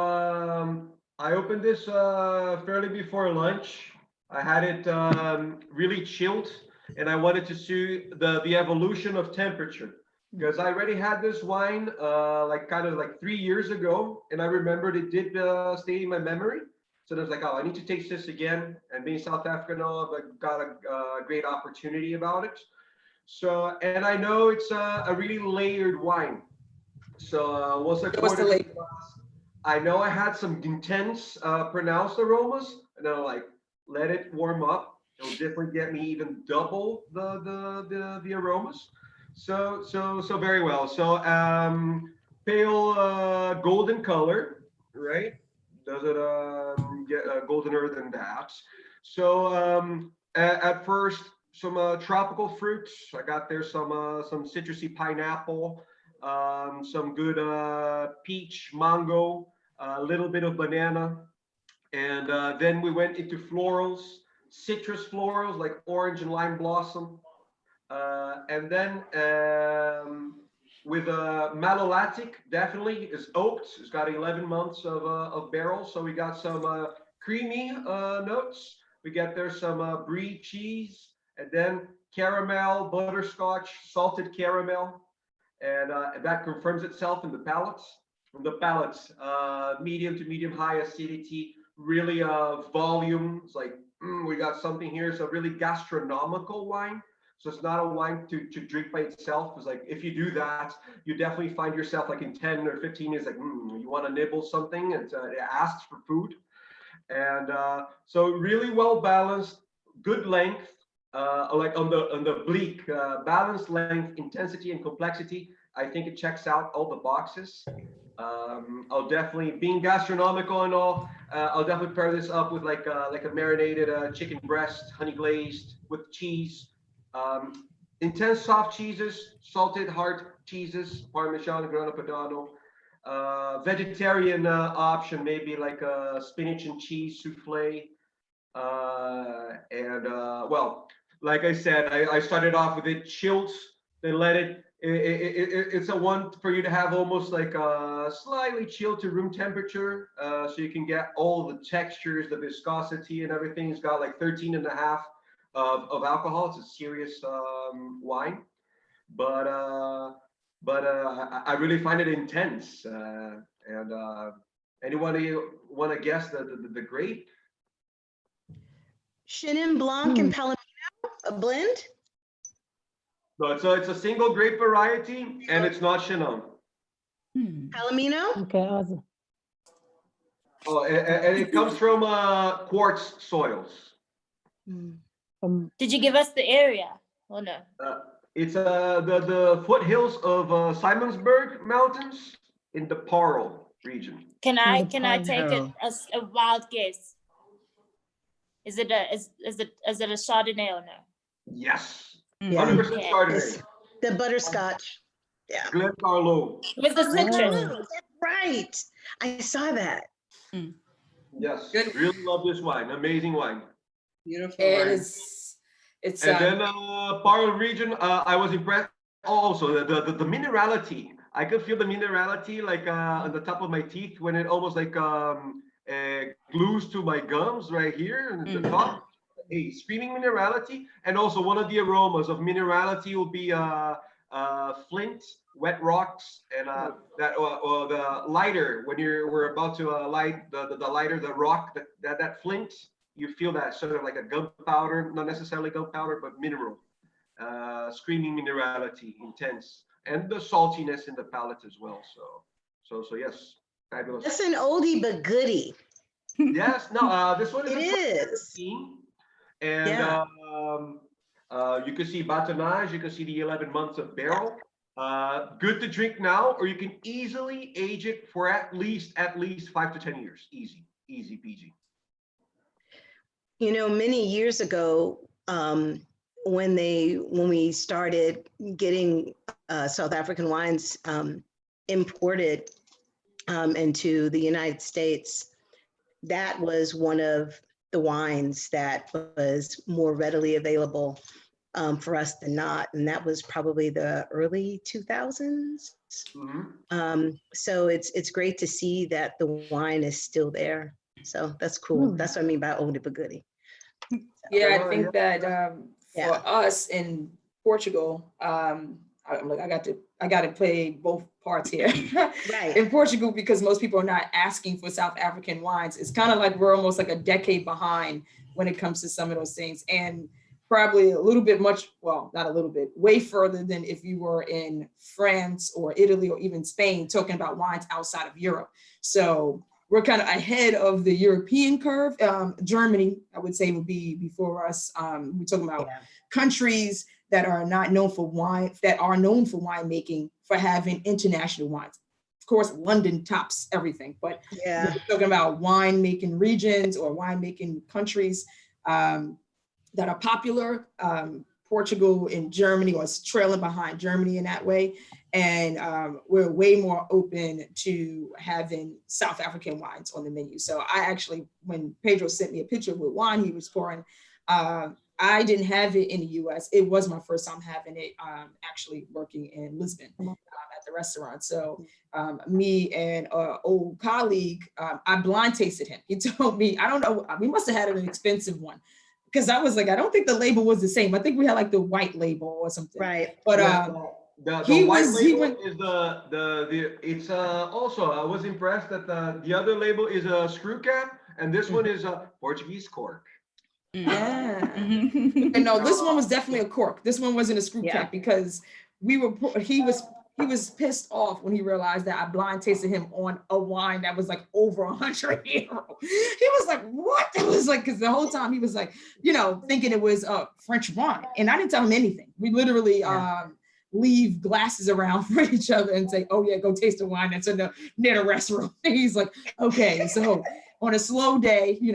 I opened this fairly before lunch. I had it really chilled, and I wanted to see the evolution of temperature, because I already had this wine kind of 3 years ago, and I remembered it did stay in my memory. So I was like, oh, I need to taste this again. And being South African, I've got a great opportunity about it. So, and I know it's a really layered wine. So once I poured it in the glass, I know I had some intense pronounced aromas, and I'm like, let it warm up. It'll definitely get me even double the aromas. So very well. So pale golden color, right? Does it get goldener than that? So at first, some tropical fruits. I got there some citrusy pineapple, some good peach, mango, a little bit of banana. And then we went into florals, citrus florals like orange and lime blossom. And then with malolactic, definitely is oaked. It's got 11 months of barrel. So we got some creamy notes. We get there some brie cheese, and then caramel, butterscotch, salted caramel. And that confirms itself in the palates. Medium to medium high acidity, really volume. It's like, we got something here. So really gastronomical wine. So it's not a wine to drink by itself. It's like, if you do that, you definitely find yourself like in 10 or 15 years, like, you want to nibble something, and it asks for food. And so really well balanced, good length, like on the bleak, balanced length, intensity, and complexity. I think it checks out all the boxes. I'll definitely, being gastronomical and all, I'll definitely pair this up with like a marinated chicken breast, honey glazed with cheese. Intense soft cheeses, salted hard cheeses, Parmesan, Grana Padano. Vegetarian option, maybe like a spinach and cheese souffle. Well, like I said, I started off with it chilled, then let it's a one for you to have almost like a slightly chilled to room temperature, so you can get all the textures, the viscosity and everything. It's got like 13.5 of alcohol. It's a serious wine, but I really find it intense. Anybody want to guess the grade? Chenin Blanc and Palomino, a blend? No, it's a single grape variety, and it's not Chenin. Palomino? Okay, awesome. Oh, and it comes from quartz soils. Did you give us the area or no? It's the foothills of Simonsberg Mountains in the Parle region. Can I take Parle. a wild guess? Is it a Chardonnay or no? Yes, Yeah. 100% Yeah. Chardonnay. It's the butterscotch. Yeah. Glencarlo. With the citrus. Oh, that's right. I saw that. Yes, Good. really love this wine. Amazing wine. Beautiful. And wine. it's And then Parle region, I was impressed. Also, the minerality. I could feel the minerality like on the top of my teeth when it almost like glues to my gums right here at the top. A screaming minerality, and also one of the aromas of minerality will be flint, wet rocks, and the lighter when we're about to light the lighter, the rock, that flint. You feel that sort of like a gunpowder, not necessarily gunpowder, but mineral, screaming minerality, intense, and the saltiness in the palate as well. So yes, fabulous. That's an oldie but goodie. Yes, no, this one is It is. 2013, and Yeah. you can see batonnage, you can see the 11 months of barrel. Good to drink now, or you can easily age it for at least 5 to 10 years. Easy peasy. You know, many years ago, when we started getting South African wines imported into the United States, that was one of the wines that was more readily available for us than not, and that was probably the early 2000s. So it's great to see that the wine is still there. So that's cool. That's what I mean by oldie but goodie. Yeah, I think that Yeah. for us in Portugal, I'm like I got to play both parts here. Right. In Portugal, because most people are not asking for South African wines, it's kind of like we're almost like a decade behind when it comes to some of those things, and probably a little bit not a little bit, way further than if you were in France or Italy or even Spain talking about wines outside of Europe. So we're kind of ahead of the European curve. Germany, I would say, would be before us. We're talking about countries that are not known for wine, that are known for winemaking, for having international wines. Of course, London tops everything, but we're talking about winemaking regions or winemaking countries that are popular. Portugal and Germany was trailing behind Germany in that way. And we're way more open to having South African wines on the menu. So I actually, when Pedro sent me a picture of what wine he was pouring, I didn't have it in the US. It was my first time having it actually working in Lisbon at the restaurant. So me and an old colleague, I blind tasted him. He told me, I don't know, we must have had an expensive one. Because I was like, I don't think the label was the same. I think we had like the white label or something. Right. But the white label is the it's also I was impressed that the other label is a screw cap and this one is a Portuguese cork. Yeah. And no, this one was definitely a cork. This one wasn't a screw cap because he was pissed off when he realized that I blind tasted him on a wine that was like over 100 euro. He was like, what? It was like, because the whole time he was like, thinking it was French wine. And I didn't tell him anything. We literally leave glasses around for each other and say, oh yeah, go taste the wine that's near the restaurant. And he's like, okay. So on a slow day, we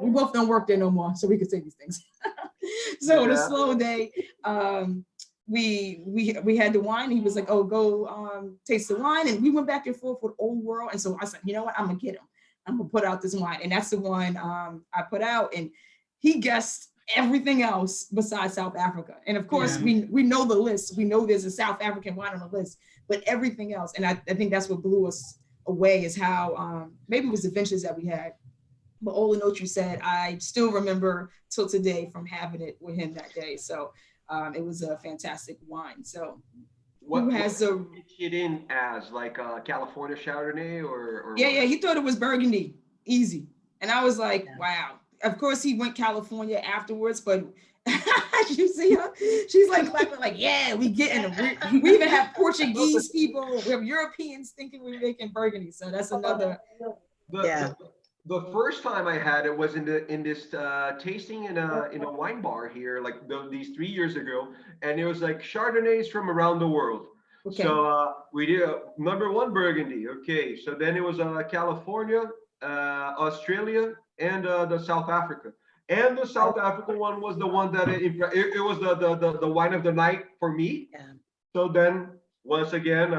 both don't work there no more, so we could say these things. So on a slow day, we had the wine. He was like, oh, go taste the wine. And we went back and forth with Old World. And so I said, you know what? I'm going to get him. I'm gonna put out this wine. And that's the one I put out, and he guessed everything else besides South Africa. And of course, we know the list. We know there's a South African wine on the list, but everything else. And I think that's what blew us away, is how maybe it was the vintage that we had. But all the notes you said, I still remember till today from having it with him that day. So it was a fantastic wine. So who has a it in as like a California Chardonnay or yeah, he thought it was Burgundy, easy. And I was like, wow. Of course, he went California afterwards, but you see her? She's like clapping, like, yeah, we getting them. We even have Portuguese people, we have Europeans thinking we're making Burgundy. So that's another. The first time I had it was in this tasting in a wine bar here, like these 3 years ago, and it was like Chardonnays from around the world. Okay. So we did number one Burgundy. Okay, so then it was California, Australia, and the South Africa. And the South African one was the one that it was the wine of the night for me. Yeah. So then once again,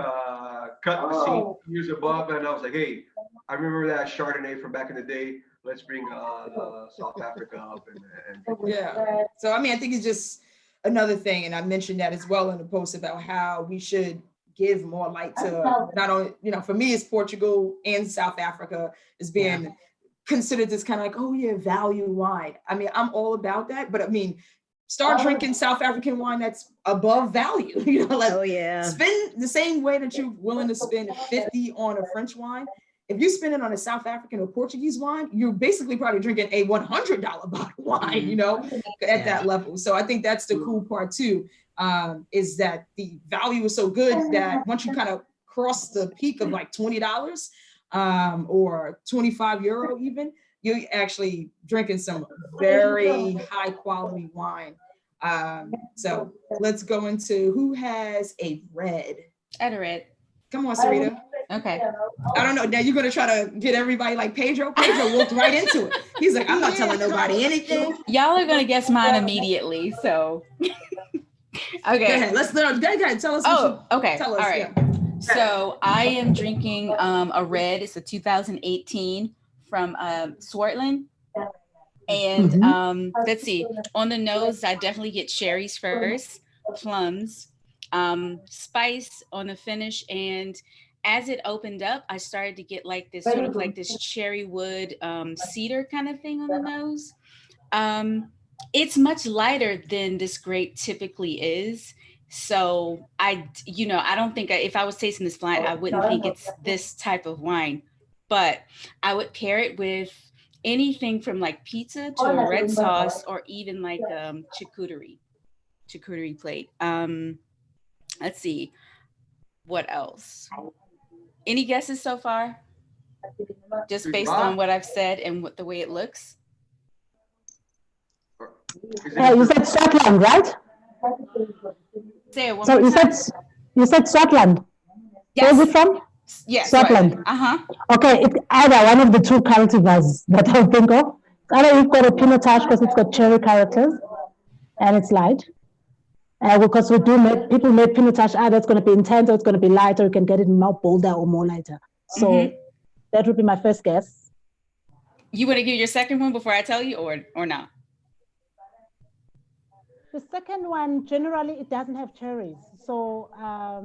cut the scene years above, and I was like, hey, I remember that Chardonnay from back in the day. Let's bring South Africa up and yeah. So I mean, I think it's just another thing, and I mentioned that as well in the post about how we should give more light to not only, for me, it's Portugal and South Africa as being considered this kind of like, oh yeah, value wine. I mean, I'm all about that, but I mean, start drinking South African wine that's above value. Spend the same way that you're willing to spend 50 on a French wine. If you spend it on a South African or Portuguese wine, you're basically probably drinking a $100 bottle of wine, at that level. So I think that's the cool part too, is that the value is so good that once you kind of cross the peak of like $20 or 25 euro even, you're actually drinking some very high quality wine. So let's go into who has a red. I had a red. Come on, Sarita. Okay. I don't know. Now you're gonna try to get everybody like Pedro. Pedro walked right into it. He's like, I'm not telling nobody anything. Y'all are gonna guess mine immediately. So okay. Go ahead. Go ahead. Tell us. Okay. Tell us. All right. Yeah. So I am drinking a red. It's a 2018 from Swirl. And let's see. On the nose, I definitely get cherries first, plums, spice on the finish, and as it opened up, I started to get like this sort of like this cherry wood cedar kind of thing on the nose. It's much lighter than this grape typically is. So I don't think if I was tasting this blind, I wouldn't think it's this type of wine, but I would pair it with anything from like pizza to a red sauce or even like charcuterie plate. Let's see, what else? Any guesses so far? Just based on what I've said and the way it looks? You said Scotland, right? Say it one more time. You said Scotland. Yes. Where is it from? Yes. Scotland. Uh-huh. Okay, it's either one of the two cultivars that I think of. Either you've got a Pinotage because it's got cherry characters and it's light. Because people make Pinotage, either it's going to be intense or it's going to be lighter. You can get it more bolder or more lighter. So that would be my first guess. You want to give your second one before I tell you, or not? The second one, generally, it doesn't have cherries. So I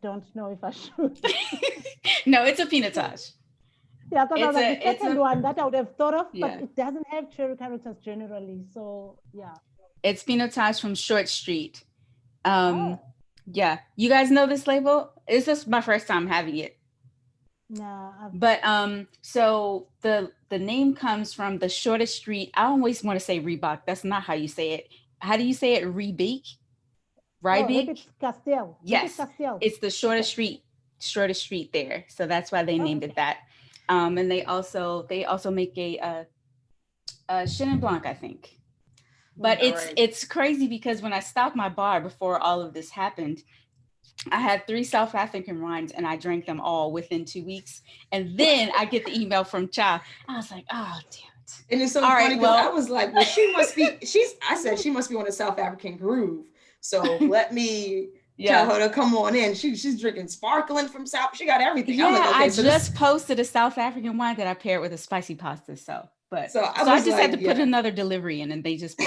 don't know if I should. No, it's a Pinotage. Yeah, because the second one that I would have thought of, but it doesn't have cherry characters generally. So yeah. It's Pinotage from Short Street. Yeah. You guys know this label? It's just my first time having it. No. But so the name comes from the shortest street. I always want to say Reebok. That's not how you say it. How do you say it? Reebok? Rybeek? Castile. Yes. It's the shortest street there. So that's why they named it that. And they also make a Chenin Blanc, I think. But it's crazy because when I stopped my bar before all of this happened, I had 3 South African wines and I drank them all within 2 weeks. And then I get the email from Cha. I was like, oh, damn it. And it's so funny because I was like, well, I said she must be on a South African groove. So let me tell her to come on in. She's drinking sparkling from South. She got everything. Yeah, I'm like, okay, I so just posted a South African wine that I paired with a spicy pasta. So I just had to put another delivery in, and they just,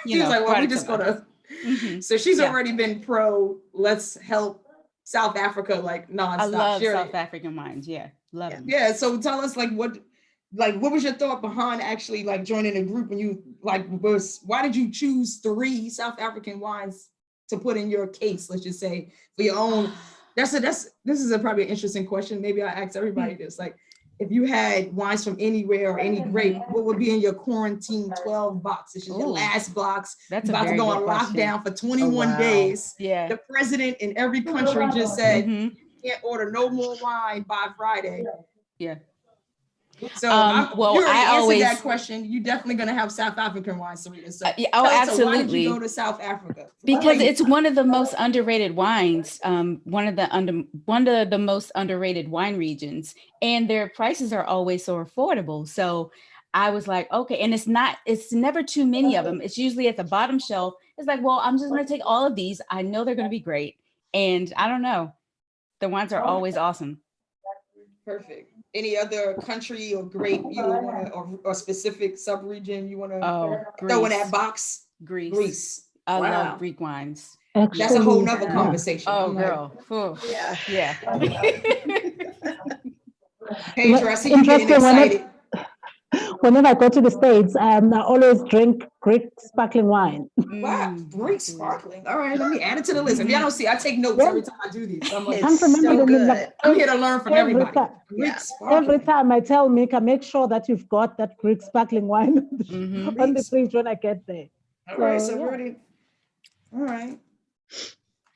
she was like, well, we just gonna. So she's already been pro. Let's help South Africa like nonstop. I love South African wines. Yeah, love them. Yeah. So tell us what was your thought behind actually like joining a group, and you why did you choose 3 South African wines to put in your case? Let's just say for your own. This is probably an interesting question. Maybe I ask everybody this. Like, if you had wines from anywhere or any grape, what would be in your quarantine 12 box? This is your last box. That's about to go on lockdown for 21 days. Yeah. The president in every country just said you can't order no more wine by Friday. Yeah. So I always answered that question. You're definitely gonna have South African wine, Sarita. So absolutely. Why did you go to South Africa? Because it's one of the most underrated wines, one of the most underrated wine regions, and their prices are always so affordable. So I was like, okay, and it's never too many of them. It's usually at the bottom shelf. It's like, well, I'm just gonna take all of these. I know they're gonna be great, and I don't know, the wines are always awesome. Perfect. Any other country or grape you want to, or specific sub-region you want to throw in that box? Greece. I love Greek wines. Actually, that's a whole nother conversation. Oh, girl. Yeah. Pedro, I see you getting excited. Whenever I go to the States, I always drink Greek sparkling wine. Wow, Greek sparkling. All right, let me add it to the list. If y'all don't see, I take notes every time I do these. I'm like, I'm here to learn from everybody. Every time I tell Mika, make sure that you've got that Greek sparkling wine on the fridge when I get there. All right, so ready. All right.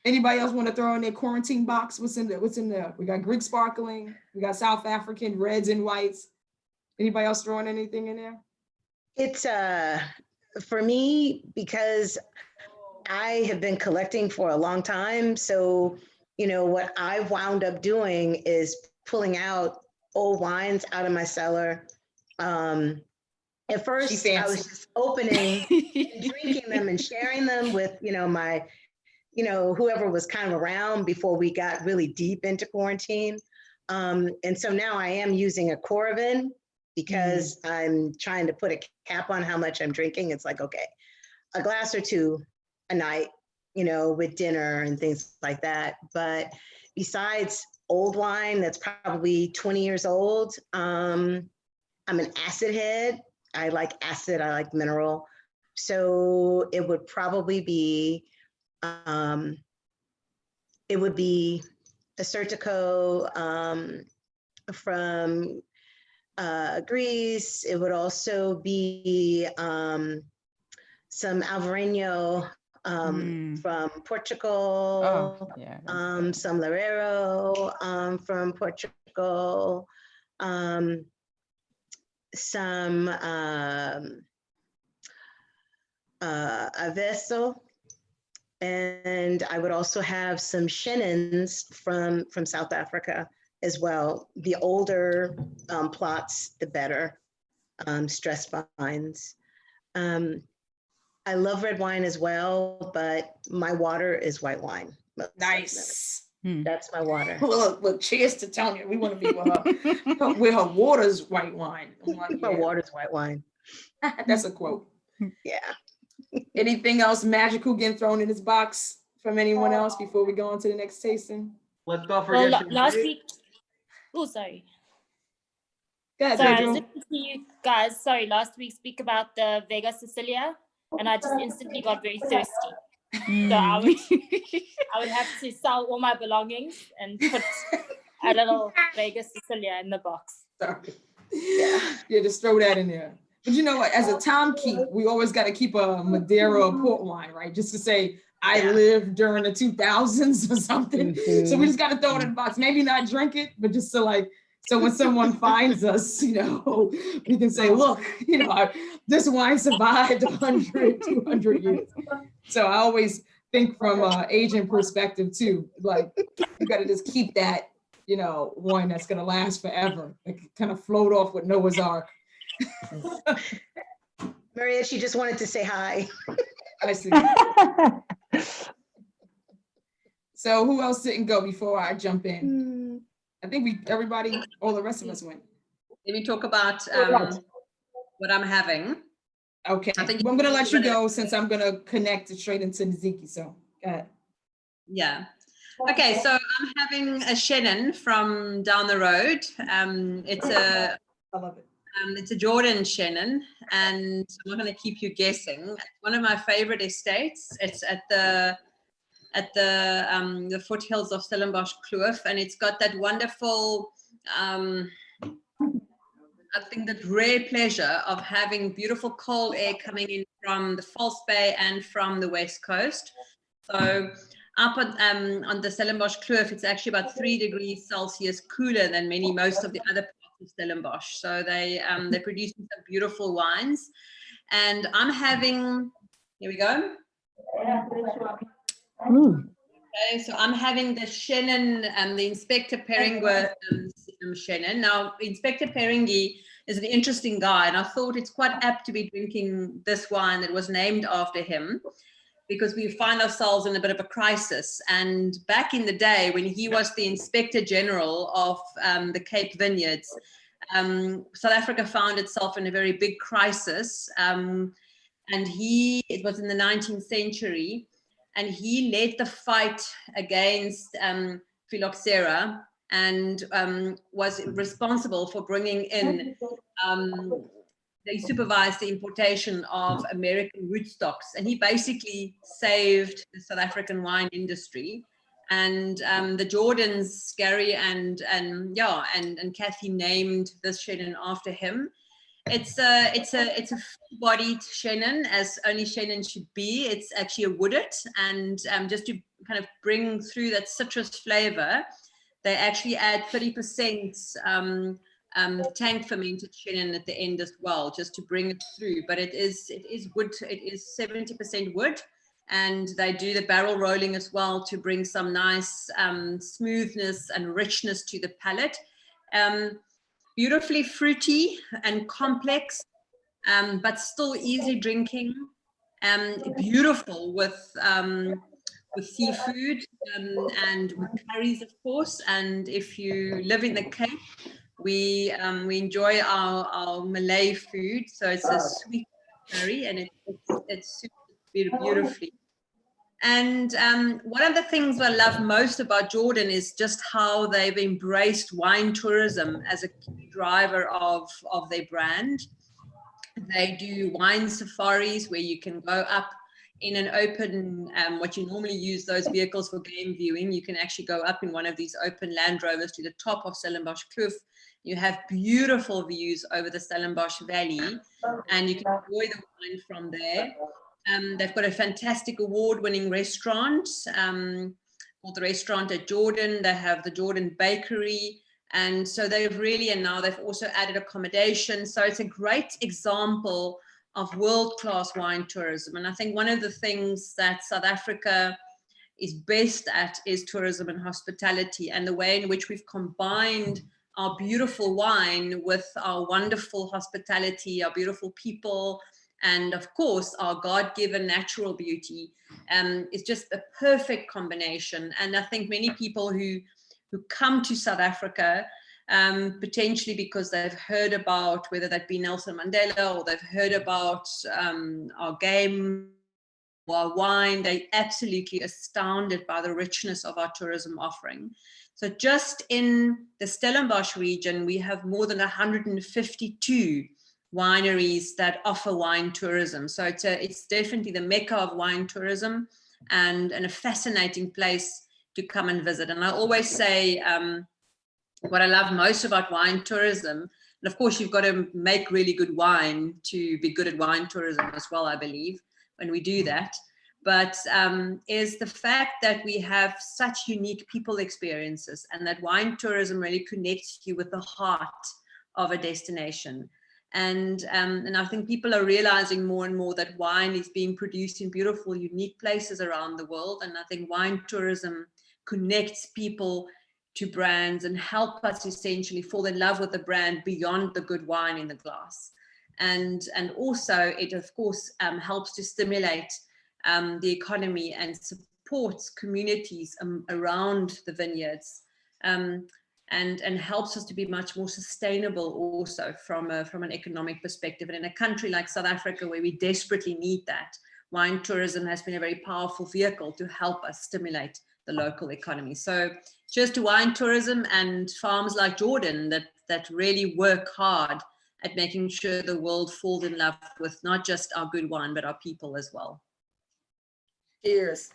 Anybody else want to throw in their quarantine box? What's in there? We got Greek sparkling. We got South African reds and whites. Anybody else throwing anything in there? It's for me, because I have been collecting for a long time. So, what I wound up doing is pulling out old wines out of my cellar. At first, I was just opening and drinking them and sharing them with, my, whoever was kind of around before we got really deep into quarantine. And so now I am using a Coravin, because I'm trying to put a cap on how much I'm drinking. It's like, okay, a glass or 2 a night, with dinner and things like that. But besides old wine that's probably 20 years old, I'm an acid head. I like acid, I like mineral. So it would probably be, a Certico from Greece. It would also be some Alvarinho from Portugal, some Larero from Portugal, some Avesso, and I would also have some Shennons from South Africa as well. The older plots, the better, stress vines. I love red wine as well, but my water is white wine. Nice. That's my water. Look, cheers to Tonya. We want to be with her. With her water's white wine. My water's white wine. That's a quote. Yeah. Anything else magical getting thrown in this box from anyone else before we go on to the next tasting? Let's not forget. Well, last week. Oh, sorry. Go ahead, sorry, Pedro. I was listening to you guys. Sorry, last week speak about the Vega Sicilia, and I just instantly got very thirsty. So I would have to sell all my belongings and put a little Vega Sicilia in the box. Sorry. Yeah, just throw that in there. But you know what? As a time keep, we always got to keep a Madeira or port wine, right? Just to say, I lived during the 2000s or something. So we just got to throw it in the box. Maybe not drink it, but just to so when someone finds us, we can say, look, this wine survived 100, 200 years. So I always think from an aging perspective too, like you got to just keep that, one that's going to last forever. Like kind of float off with Noah's Ark. Mariëtte, she just wanted to say hi. I see. So who else didn't go before I jump in? I think all the rest of us went. Let me talk about what I'm having. Okay, I think well, I'm gonna let you go since I'm gonna connect it straight into Ntsiki, so go ahead. Yeah. Okay, so I'm having a Chenin from down the road. I love it. It's a Jordan Chenin, and I'm not going to keep you guessing. It's one of my favorite estates. It's at the foothills of Stellenbosch Kloof, and it's got that wonderful, I think that rare pleasure of having beautiful cold air coming in from the False Bay and from the west coast. So up on the Stellenbosch Kloof, it's actually about 3 degrees Celsius cooler than most of the other parts of Stellenbosch. So they're producing some beautiful wines. And I'm having, here we go. Okay, so I'm having the Chenin, the Inspector Peringue Chenin. Now, Inspector Peringue is an interesting guy, and I thought it's quite apt to be drinking this wine that was named after him, because we find ourselves in a bit of a crisis. And back in the day, when he was the Inspector General of the Cape Vineyards, South Africa found itself in a very big crisis. And it was in the 19th century, and he led the fight against phylloxera, and was responsible for bringing in, they supervised the importation of American rootstocks, and he basically saved the South African wine industry. And the Jordans, Gary and Kathy, named this Chenin after him. It's a full-bodied Chenin, as only Chenin should be. It's actually a wooded, and just to kind of bring through that citrus flavor, they actually add 30% tank fermented Chenin at the end as well, just to bring it through. But it is wood. It is 70% wood, and they do the barrel rolling as well to bring some nice smoothness and richness to the palate. Beautifully fruity and complex, but still easy drinking. Beautiful with seafood and with curries, of course. And if you live in the Cape, we enjoy our Malay food. So it's a sweet curry, and it's beautifully. And one of the things I love most about Jordan is just how they've embraced wine tourism as a key driver of their brand. They do wine safaris where you can go up in an open, what you normally use those vehicles for game viewing. You can actually go up in one of these open Land Rovers to the top of Stellenbosch Kloof. You have beautiful views over the Stellenbosch Valley, and you can enjoy the wine from there. They've got a fantastic award-winning restaurant called the Restaurant at Jordan. They have the Jordan Bakery. And so they've also added accommodation. So it's a great example of world-class wine tourism. And I think one of the things that South Africa is best at is tourism and hospitality, and the way in which we've combined our beautiful wine with our wonderful hospitality, our beautiful people, and of course, our God-given natural beauty is just a perfect combination. And I think many people who come to South Africa, potentially because they've heard about, whether that be Nelson Mandela, or they've heard about our game or our wine, they're absolutely astounded by the richness of our tourism offering. So just in the Stellenbosch region, we have more than 152 wineries that offer wine tourism. So it's definitely the mecca of wine tourism, and a fascinating place to come and visit. And I always say what I love most about wine tourism, and of course you've got to make really good wine to be good at wine tourism as well, I believe, when we do that, but is the fact that we have such unique people experiences, and that wine tourism really connects you with the heart of a destination. And I think people are realizing more and more that wine is being produced in beautiful, unique places around the world. And I think wine tourism connects people to brands and help us essentially fall in love with the brand beyond the good wine in the glass. And also it, of course, helps to stimulate the economy and supports communities around the vineyards, and helps us to be much more sustainable also from an economic perspective. And in a country like South Africa, where we desperately need that, wine tourism has been a very powerful vehicle to help us stimulate the local economy. So cheers to wine tourism and farms like Jordan that really work hard at making sure the world falls in love with not just our good wine, but our people as well. Cheers.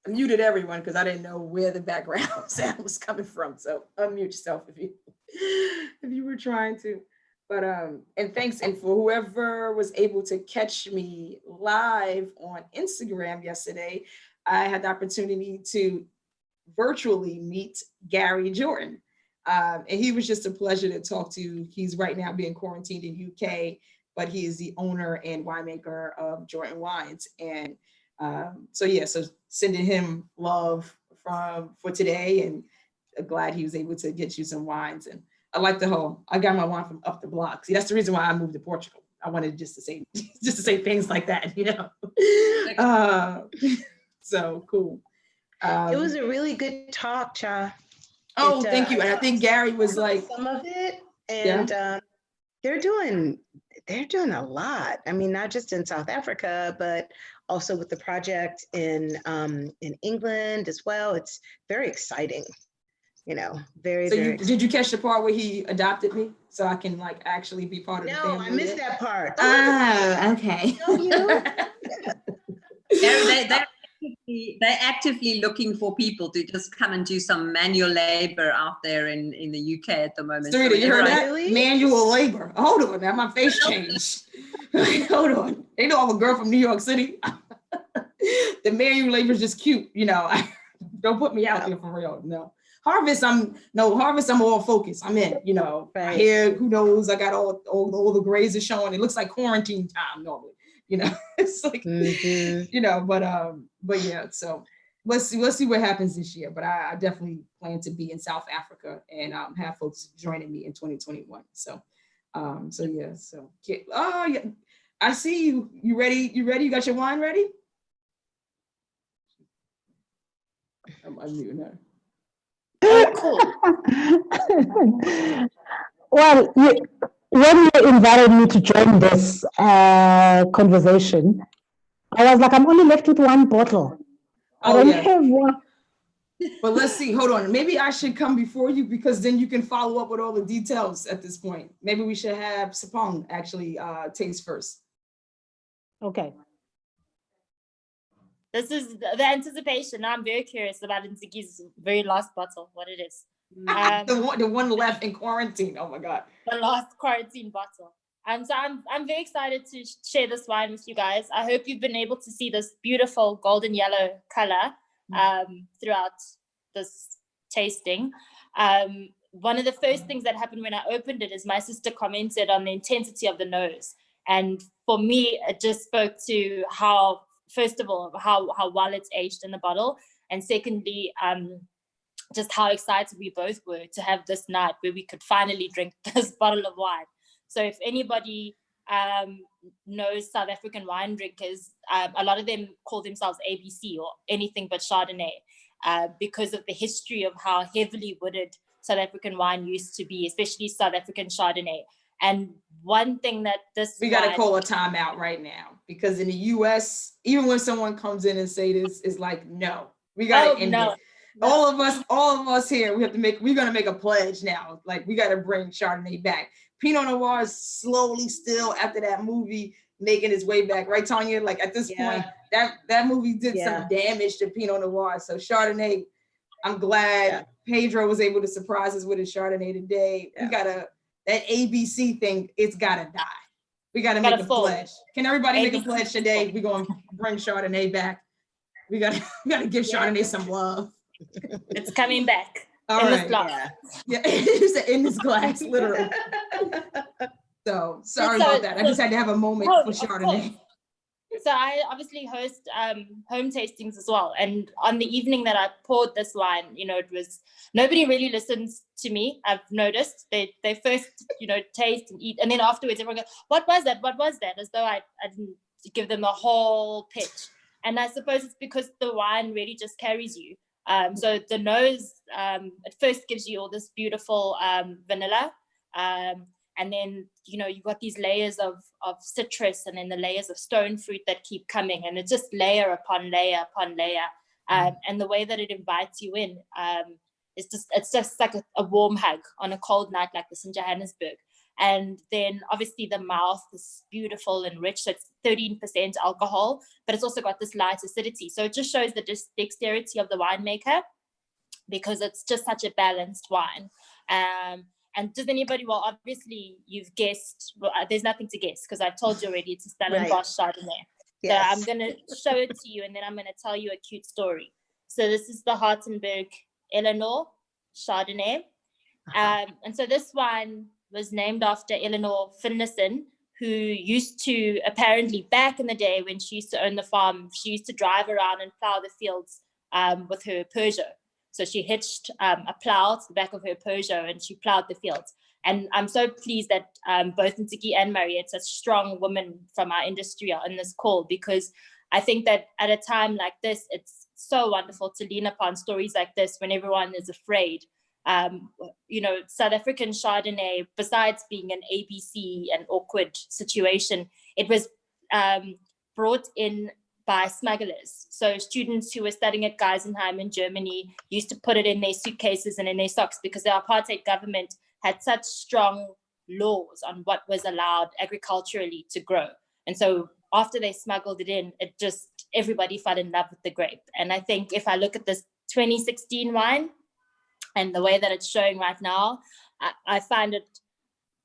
I muted everyone because I didn't know where the background sound was coming from. So unmute yourself if you were trying to. But and thanks, and for whoever was able to catch me live on Instagram yesterday, I had the opportunity to virtually meet Gary Jordan. And he was just a pleasure to talk to. He's right now being quarantined in UK, but he is the owner and winemaker of Jordan Wines. And so sending him love for today, and glad he was able to get you some wines. And I like I got my wine from up the block. See, that's the reason why I moved to Portugal. I wanted just to say things like that, you know. So cool. It was a really good talk, Cha. Oh, thank you. And I think Gary was like some of it, and they're doing a lot. I mean, not just in South Africa, but also with the project in England as well. It's very exciting, you know, very. Did you catch the part where he adopted me so I can like actually be part of the family? No, I missed that part. Oh, okay. They're actively looking for people to just come and do some manual labor out there in the UK at the moment. Sarita, you heard that? Really? Manual labor. Hold on, now my face changed. Hold on. They know I'm a girl from New York City. The manual labor is just cute, you know. Don't put me out there for real. No. Harvest, I'm all focused. I'm in, you know. Right. Here, who knows? I got all the grays are showing. It looks like quarantine time normally. You know, it's like, you know, but yeah, so let's see what happens this year. But I definitely plan to be in South Africa and have folks joining me in 2021. So yeah, so oh yeah, I see you. You ready? You got your wine ready? I'm unmuting her. Cool. Well, when you invited me to join this conversation, I was like, I'm only left with one bottle. I don't have one. But let's see. Hold on. Maybe I should come before you because then you can follow up with all the details at this point. Maybe we should have Tshepang actually taste first. Okay. This is the anticipation. I'm very curious about Ntsiki's very last bottle, what it is. The one left in quarantine. Oh my God. The last quarantine bottle. So I'm very excited to share this wine with you guys. I hope you've been able to see this beautiful golden yellow color throughout this tasting. One of the first things that happened when I opened it is my sister commented on the intensity of the nose. And for me, it just spoke to how, first of all, how well it's aged in the bottle. And secondly, just how excited we both were to have this night where we could finally drink this bottle of wine. So if anybody knows South African wine drinkers, a lot of them call themselves ABC or anything but Chardonnay because of the history of how heavily wooded South African wine used to be, especially South African Chardonnay. And one thing that we got to call a timeout right now, because in the US, even when someone comes in and say this, is like, no, we got to end it. All of us here, we're going to make a pledge now. Like, we got to bring Chardonnay back. Pinot Noir is slowly still, after that movie, making its way back. Right, Tonya? Like, at this point, that movie did some damage to Pinot Noir. So Chardonnay, I'm glad Pedro was able to surprise us with his Chardonnay today. We got to, that ABC thing, it's got to die. We got to make a pledge. Can everybody make a pledge today? We're going to bring Chardonnay back. We got to give Chardonnay some love. It's coming back. All right. This glass. Yeah, in this glass, literally. So sorry about that. I just had to have a moment for Chardonnay. So I obviously host home tastings as well. And on the evening that I poured this wine, you know, it was, nobody really listens to me. I've noticed they first, you know, taste and eat. And then afterwards, everyone goes, what was that? What was that? As though I didn't give them a whole pitch. And I suppose it's because the wine really just carries you. So the nose at first gives you all this beautiful vanilla. And then, you know, you've got these layers of citrus, and then the layers of stone fruit that keep coming. And it's just layer upon layer upon layer. And the way that it invites you in, it's just like a warm hug on a cold night like this in Johannesburg. And then obviously the mouth is beautiful and rich. So it's 13% alcohol, but it's also got this light acidity. So it just shows the dexterity of the winemaker, because it's just such a balanced wine. And does anybody, well, obviously you've guessed, well, there's nothing to guess because I've told you already, it's a Stellenbosch Chardonnay. Yes. So I'm going to show it to you, and then I'm going to tell you a cute story. So this is the Hartenberg Eleanor Chardonnay. And so this wine was named after Eleanor Finlayson, who used to, apparently back in the day when she used to own the farm, she used to drive around and plow the fields with her Peugeot. So she hitched a plow to the back of her Peugeot and she plowed the fields. And I'm so pleased that both Ntsiki and Mariëtte, such strong women from our industry, are on this call, because I think that at a time like this, it's so wonderful to lean upon stories like this when everyone is afraid. You know, South African Chardonnay, besides being an ABC and awkward situation, it was brought in by smugglers. So students who were studying at Geisenheim in Germany used to put it in their suitcases and in their socks, because the apartheid government had such strong laws on what was allowed agriculturally to grow. And so after they smuggled it in, it just, everybody fell in love with the grape. And I think if I look at this 2016 wine and the way that it's showing right now, I find it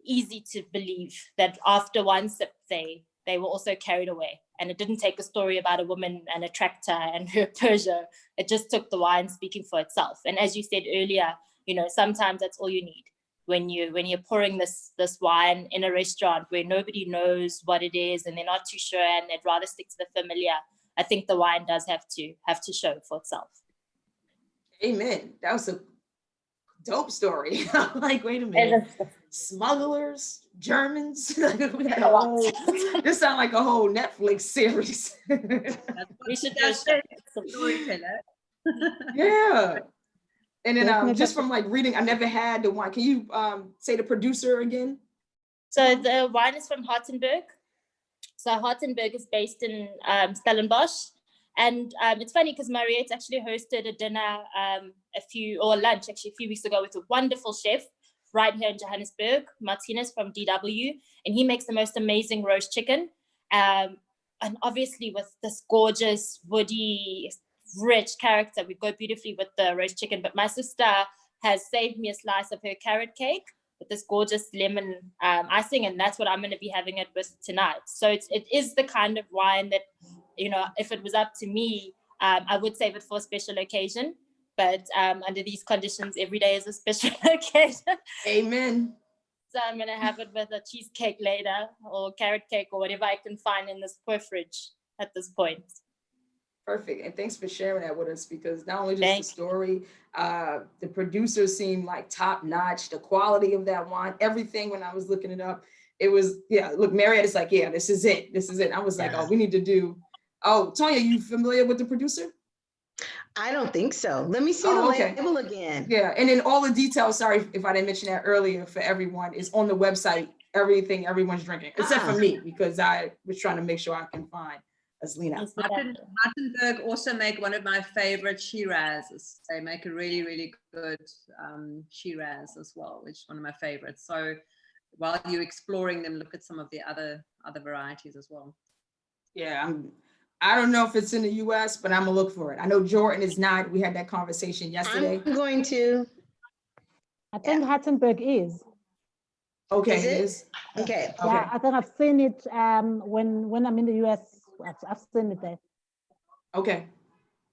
easy to believe that after one sip, they were also carried away. And it didn't take a story about a woman and a tractor and her Peugeot. It just took the wine speaking for itself. And as you said earlier, you know, sometimes that's all you need when you're pouring this wine in a restaurant where nobody knows what it is and they're not too sure and they'd rather stick to the familiar. I think the wine does have to show for itself. Amen. That was a dope story. I'm like, wait a minute. Smugglers, Germans. We had a whole, this sounds like a whole Netflix series. We should just storyteller. Yeah. And then just from like reading, I never had the wine. Can you say the producer again? So the wine is from Hartenberg. So Hartenberg is based in Stellenbosch. And it's funny because Mariëtte actually hosted a dinner, lunch a few weeks ago with a wonderful chef right here in Johannesburg, Martinez from DW, and he makes the most amazing roast chicken. And obviously with this gorgeous, woody, rich character, we go beautifully with the roast chicken. But my sister has saved me a slice of her carrot cake with this gorgeous lemon icing, and that's what I'm going to be having it with tonight. So it is the kind of wine that, you know, if it was up to me, I would save it for a special occasion. But under these conditions, every day is a special occasion. Amen. So I'm going to have it with a cheesecake later, or carrot cake, or whatever I can find in this poor fridge at this point. Perfect. And thanks for sharing that with us, because not only just the story, the producers seemed like top notch, the quality of that wine, everything. When I was looking it up, it was, yeah, look, Mariëtte is like, yeah, this is it. This is it. I was like, oh, we need to do, Tonya, you familiar with the producer? I don't think so. Let me see the label again. Yeah, and then all the details, sorry if I didn't mention that earlier, for everyone is on the website, everything everyone's drinking, except for me, because I was trying to make sure I can find Aslina. Hartenberg also make one of my favorite Shirazes. They make a really, really good Shiraz as well, which is one of my favorites. So while you're exploring them, look at some of the other varieties as well. Yeah, I don't know if it's in the US, but I'm gonna look for it. I know Jordan is not. We had that conversation yesterday. I'm going to. I think Hartenberg is. Okay, is it is. Okay. Yeah, I think I've seen it when I'm in the US. I've seen it there. Okay.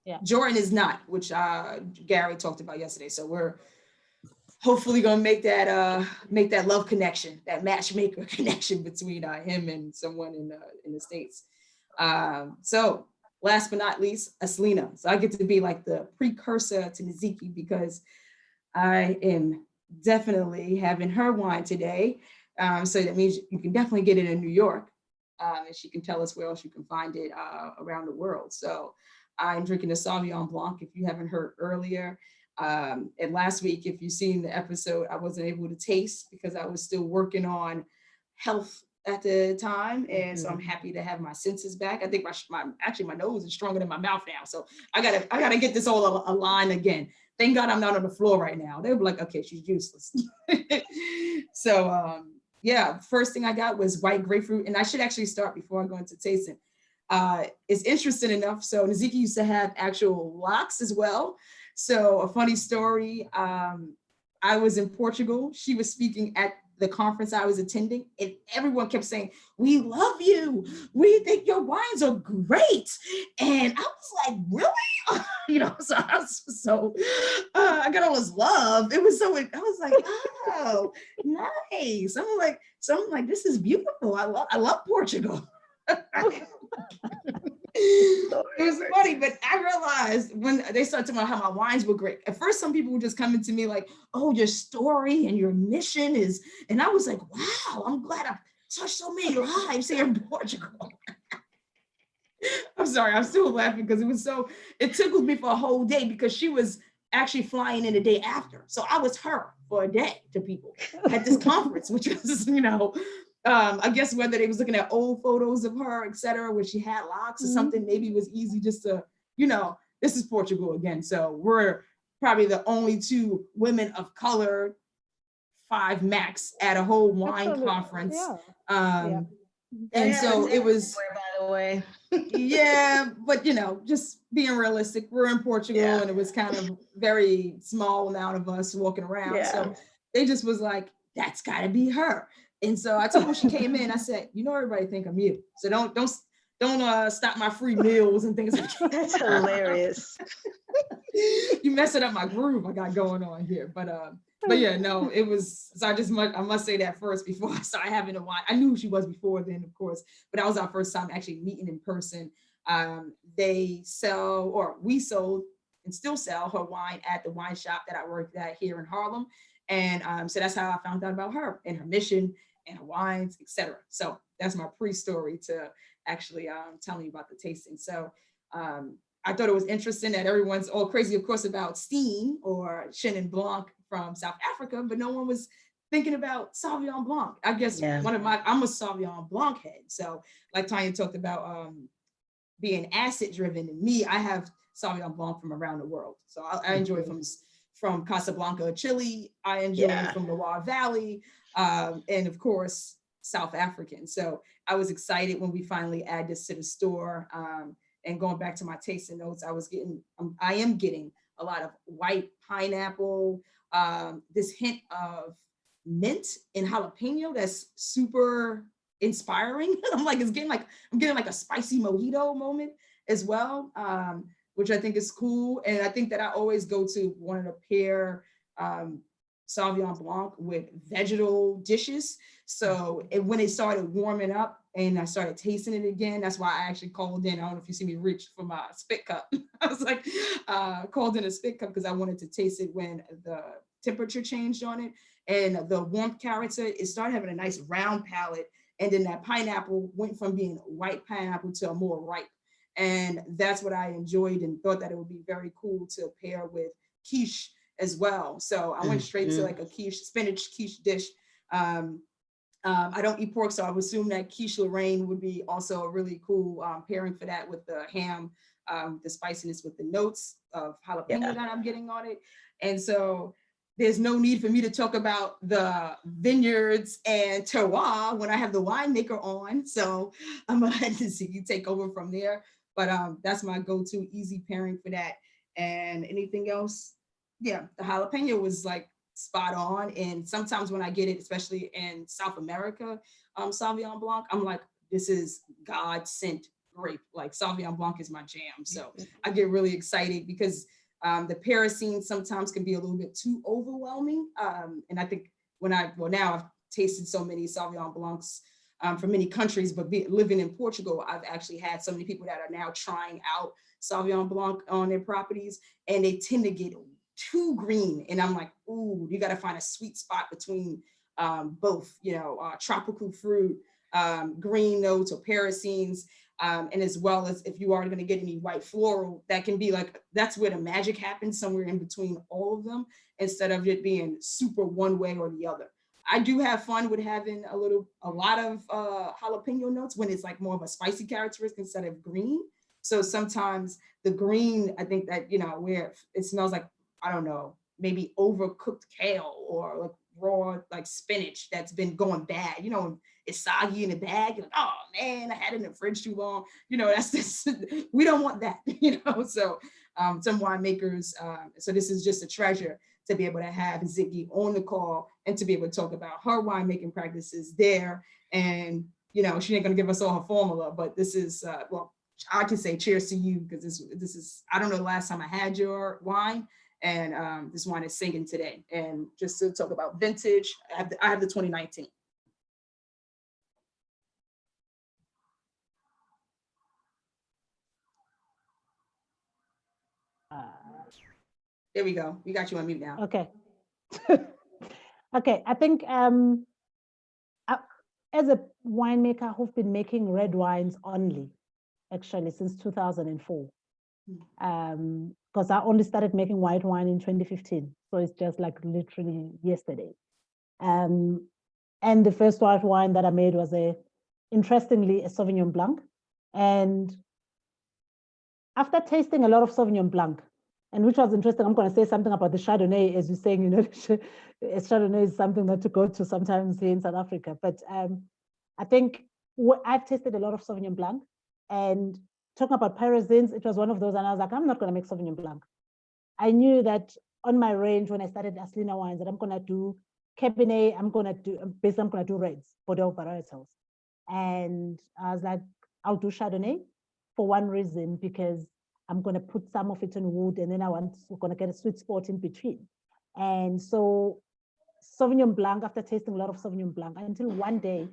Yeah. Jordan is not, which Gary talked about yesterday. So we're hopefully gonna make that love connection, that matchmaker connection between him and someone in the States. So last but not least, Aslina. So I get to be like the precursor to Ntsiki, because I am definitely having her wine today. So that means you can definitely get it in New York. and she can tell us where else you can find it around the world. So I'm drinking a Sauvignon Blanc, if you haven't heard earlier. And last week, if you've seen the episode, I wasn't able to taste because I was still working on health at the time. And so I'm happy to have my senses back. I think my nose is stronger than my mouth now. So I gotta get this all aligned again. Thank God I'm not on the floor right now. They were like, okay, she's useless. So yeah, first thing I got was white grapefruit. And I should actually start before I go into tasting. It's interesting enough. So Ntsiki used to have actual locks as well. So a funny story, I was in Portugal. She was speaking at the conference I was attending, and everyone kept saying, "We love you. We think your wines are great." And I was like, really? You know, so I got all this love. It was so, I was like, oh, nice. I'm like, this is beautiful. I love Portugal. It was funny, but I realized when they started talking about how my wines were great. At first, some people were just coming to me like, "Oh, your story and your mission is," and I was like, "Wow, I'm glad I've touched so many lives here in Portugal." I'm sorry, I'm still laughing because it tickled me for a whole day because she was actually flying in the day after. So I was her for a day to people at this conference, which was, I guess whether they was looking at old photos of her, et cetera, when she had locks or something, maybe it was easy just to, this is Portugal again. So we're probably the only two women of color, 5 max, at a whole wine conference. Yeah. And so it was, by the way. yeah, but just being realistic, we're in Portugal and it was kind of very small amount of us walking around. Yeah. So they just was like, that's gotta be her. And so I told her when she came in, I said, everybody think I'm you. So don't stop my free meals and things like that. That's hilarious. You messing up my groove I got going on here. But yeah, no, it was, so I must say that first before I started having a wine. I knew who she was before then, of course, but that was our first time actually meeting in person. We sold and still sell her wine at the wine shop that I worked at here in Harlem. And so that's how I found out about her and her mission and her wines, etc. So that's my pre-story to actually telling you about the tasting. So I thought it was interesting that everyone's all crazy, of course, about Steen or Chenin Blanc from South Africa, but no one was thinking about Sauvignon Blanc. I guess I'm a Sauvignon Blanc head. So like Tonya talked about being acid driven, and me, I have Sauvignon Blanc from around the world. So I enjoy from Casablanca, Chile. I enjoy from Loire Valley, and of course, South African. So I was excited when we finally added this to the store. And going back to my tasting notes, I am getting a lot of white pineapple, this hint of mint and jalapeno that's super inspiring. I'm getting like a spicy mojito moment as well, which I think is cool. And I think that I always go to wanting to pair Sauvignon Blanc with vegetal dishes. So when it started warming up and I started tasting it again, that's why I actually called in. I don't know if you see me reach for my spit cup. I was like, called in a spit cup because I wanted to taste it when the temperature changed on it. And the warmth character, it started having a nice round palate. And then that pineapple went from being white pineapple to a more ripe. And that's what I enjoyed and thought that it would be very cool to pair with quiche as well. So I went straight to like a spinach quiche dish. I don't eat pork, so I would assume that quiche Lorraine would be also a really cool pairing for that with the ham, the spiciness with the notes of jalapeno that I'm getting on it. And so there's no need for me to talk about the vineyards and terroir when I have the winemaker on. So I'm gonna let Ntsiki take over from there. But that's my go-to easy pairing for that. And anything else? Yeah, the jalapeno was like spot on. And sometimes when I get it, especially in South America, Sauvignon Blanc, I'm like, this is God sent grape. Like Sauvignon Blanc is my jam. So I get really excited because the Parisienne sometimes can be a little bit too overwhelming. And I think now I've tasted so many Sauvignon Blancs from many countries, but living in Portugal, I've actually had so many people that are now trying out Sauvignon Blanc on their properties, and they tend to get too green. And I'm like, ooh, you got to find a sweet spot between both, tropical fruit, green notes or paracines. And as well as if you are going to get any white floral, that can be like, that's where the magic happens, somewhere in between all of them, instead of it being super one way or the other. I do have fun with having a lot of jalapeno notes when it's like more of a spicy characteristic instead of green. So sometimes the green, I think that, where it smells like, I don't know, maybe overcooked kale or like raw like spinach that's been going bad, it's soggy in the bag. You're like, oh man, I had it in the fridge too long. That's just, we don't want that, So some winemakers, so this is just a treasure to be able to have Ntsiki on the call and to be able to talk about her winemaking practices there. And, she ain't gonna give us all her formula, but this is, well, I can say cheers to you, because this is, I don't know the last time I had your wine, and this wine is singing today. And just to talk about vintage, I have the 2019. There we go. We got you on mute now. Okay. Okay, I think as a winemaker who've been making red wines only, actually since 2004, because I only started making white wine in 2015. So it's just like literally yesterday. And the first white wine that I made was interestingly, a Sauvignon Blanc. And after tasting a lot of Sauvignon Blanc, and which was interesting, I'm going to say something about the Chardonnay, as you're saying, Chardonnay is something that to go to sometimes here in South Africa. But I think I've tasted a lot of Sauvignon Blanc, and talking about pyrazines, it was one of those, and I was like, I'm not going to make Sauvignon Blanc. I knew that on my range when I started Aslina wines that I'm going to do Cabernet, I'm going to do reds, Bordeaux varietals. And I was like, I'll do Chardonnay for one reason, because I'm going to put some of it in wood, and then we're going to get a sweet spot in between. And so Sauvignon Blanc, after tasting a lot of Sauvignon Blanc, until one day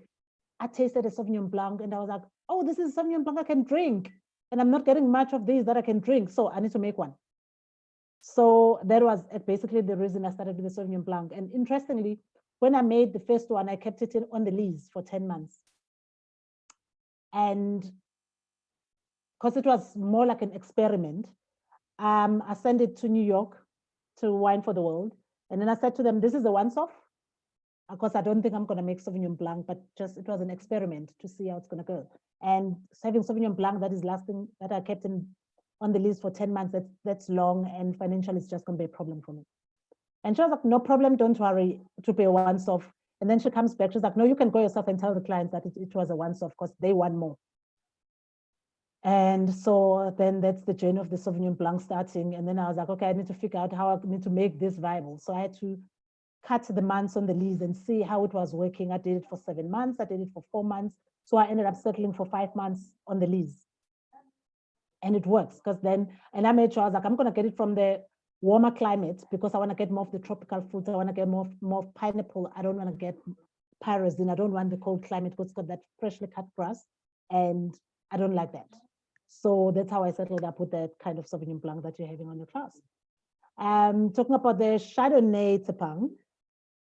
I tasted a Sauvignon Blanc and I was like, oh, this is Sauvignon Blanc I can drink. And I'm not getting much of these that I can drink. So I need to make one. So that was basically the reason I started with the Sauvignon Blanc. And interestingly, when I made the first one, I kept it on the lees for 10 months. And because it was more like an experiment, I sent it to New York to Wine for the World. And then I said to them, this is a once-off. Of course, I don't think I'm going to make Sauvignon Blanc, but just it was an experiment to see how it's going to go. And having Sauvignon Blanc that is lasting, that I kept on the list for 10 months, that's long, and financially it's just going to be a problem for me. And she was like, no problem, don't worry, it will be a once-off. And then she comes back, she's like, no, you can go yourself and tell the clients that it was a once-off because they want more. And so then that's the journey of the Sauvignon Blanc starting. And then I was like, okay, I need to figure out how I need to make this viable. So I had to cut the months on the lease and see how it was working. I did it for 7 months. I did it for 4 months. So I ended up settling for 5 months on the lease. And it works because then, and I made sure I was like, I'm going to get it from the warmer climate because I want to get more of the tropical fruits. I want to get more of pineapple. I don't want to get pyrazine. I don't want the cold climate because it's got that freshly cut grass. And I don't like that. So that's how I settled up with that kind of Sauvignon Blanc that you're having on your class. Talking about the Chardonnay Tshepang,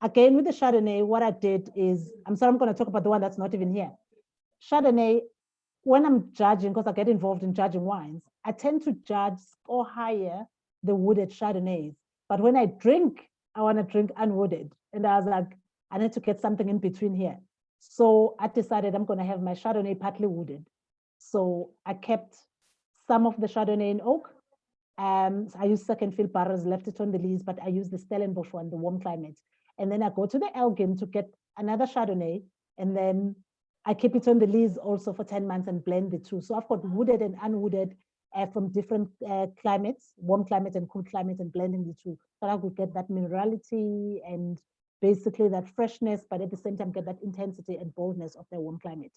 again with the Chardonnay, what I did is, I'm going to talk about the one that's not even here. Chardonnay, when I'm judging, because I get involved in judging wines, I tend to judge or higher the wooded Chardonnays. But when I drink, I want to drink unwooded. And I was like, I need to get something in between here. So I decided I'm going to have my Chardonnay partly wooded. So I kept some of the Chardonnay in oak. So I used second fill barrels, left it on the lees, but I used the Stellenbosch one, the warm climate. And then I go to the Elgin to get another Chardonnay. And then I keep it on the lees also for 10 months and blend the two. So I've got wooded and unwooded from different climates, warm climate and cool climate, and blending the two. So I could get that minerality and basically that freshness, but at the same time get that intensity and boldness of the warm climate.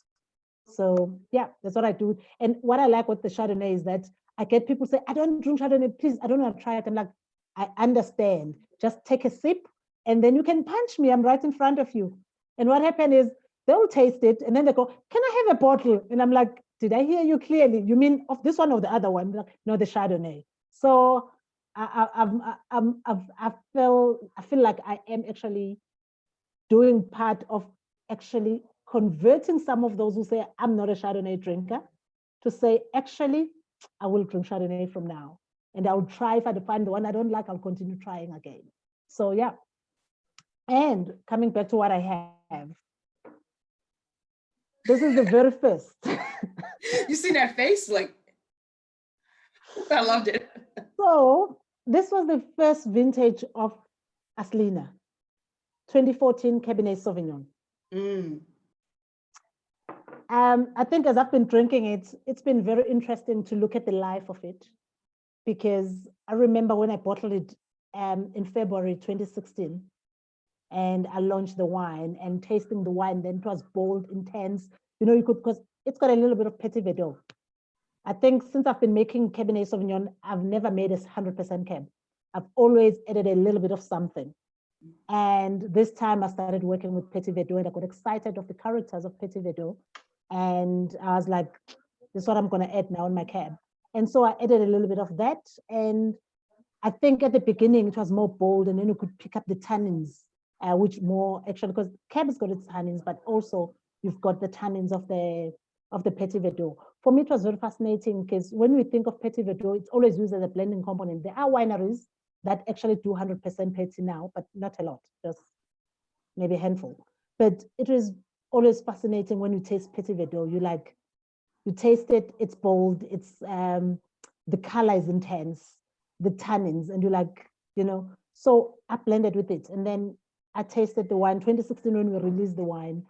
So yeah, that's what I do. And what I like with the Chardonnay is that I get people say, I don't drink Chardonnay, please, I don't want to try it. I'm like, I understand. Just take a sip and then you can punch me. I'm right in front of you. And what happened is they'll taste it and then they go, can I have a bottle? And I'm like, did I hear you clearly? You mean of this one or the other one? Like, no, the Chardonnay. So I feel like I am actually doing part of actually converting some of those who say, I'm not a Chardonnay drinker, to say, actually, I will drink Chardonnay from now. And I'll try, if I find the one I don't like, I'll continue trying again. So yeah. And coming back to what I have, this is the very first. You see that face? Like, I loved it. So this was the first vintage of Aslina, 2014 Cabernet Sauvignon. I think as I've been drinking it, it's been very interesting to look at the life of it, because I remember when I bottled it in February 2016, and I launched the wine, and tasting the wine, then it was bold, intense. You know, you could, because it's got a little bit of Petit Verdot. I think since I've been making Cabernet Sauvignon, I've never made a 100% Cab. I've always added a little bit of something. And this time I started working with Petit Verdot, and I got excited of the characters of Petit Verdot. And I was like, this is what I'm going to add now in my Cab. And so I added a little bit of that. And I think at the beginning it was more bold, and then you could pick up the tannins, which more actually, because Cab has got its tannins, but also you've got the tannins of the Petit Verdot. For me, it was very fascinating, because when we think of Petit Verdot, it's always used as a blending component. There are wineries that actually do 100% Petit now, but not a lot, just maybe a handful. But it is always fascinating when you taste Petit Verdot. You taste it, it's bold, it's the color is intense, the tannins, and you're like, you know. So I blended with it, and then I tasted the wine 2016 when we released the wine.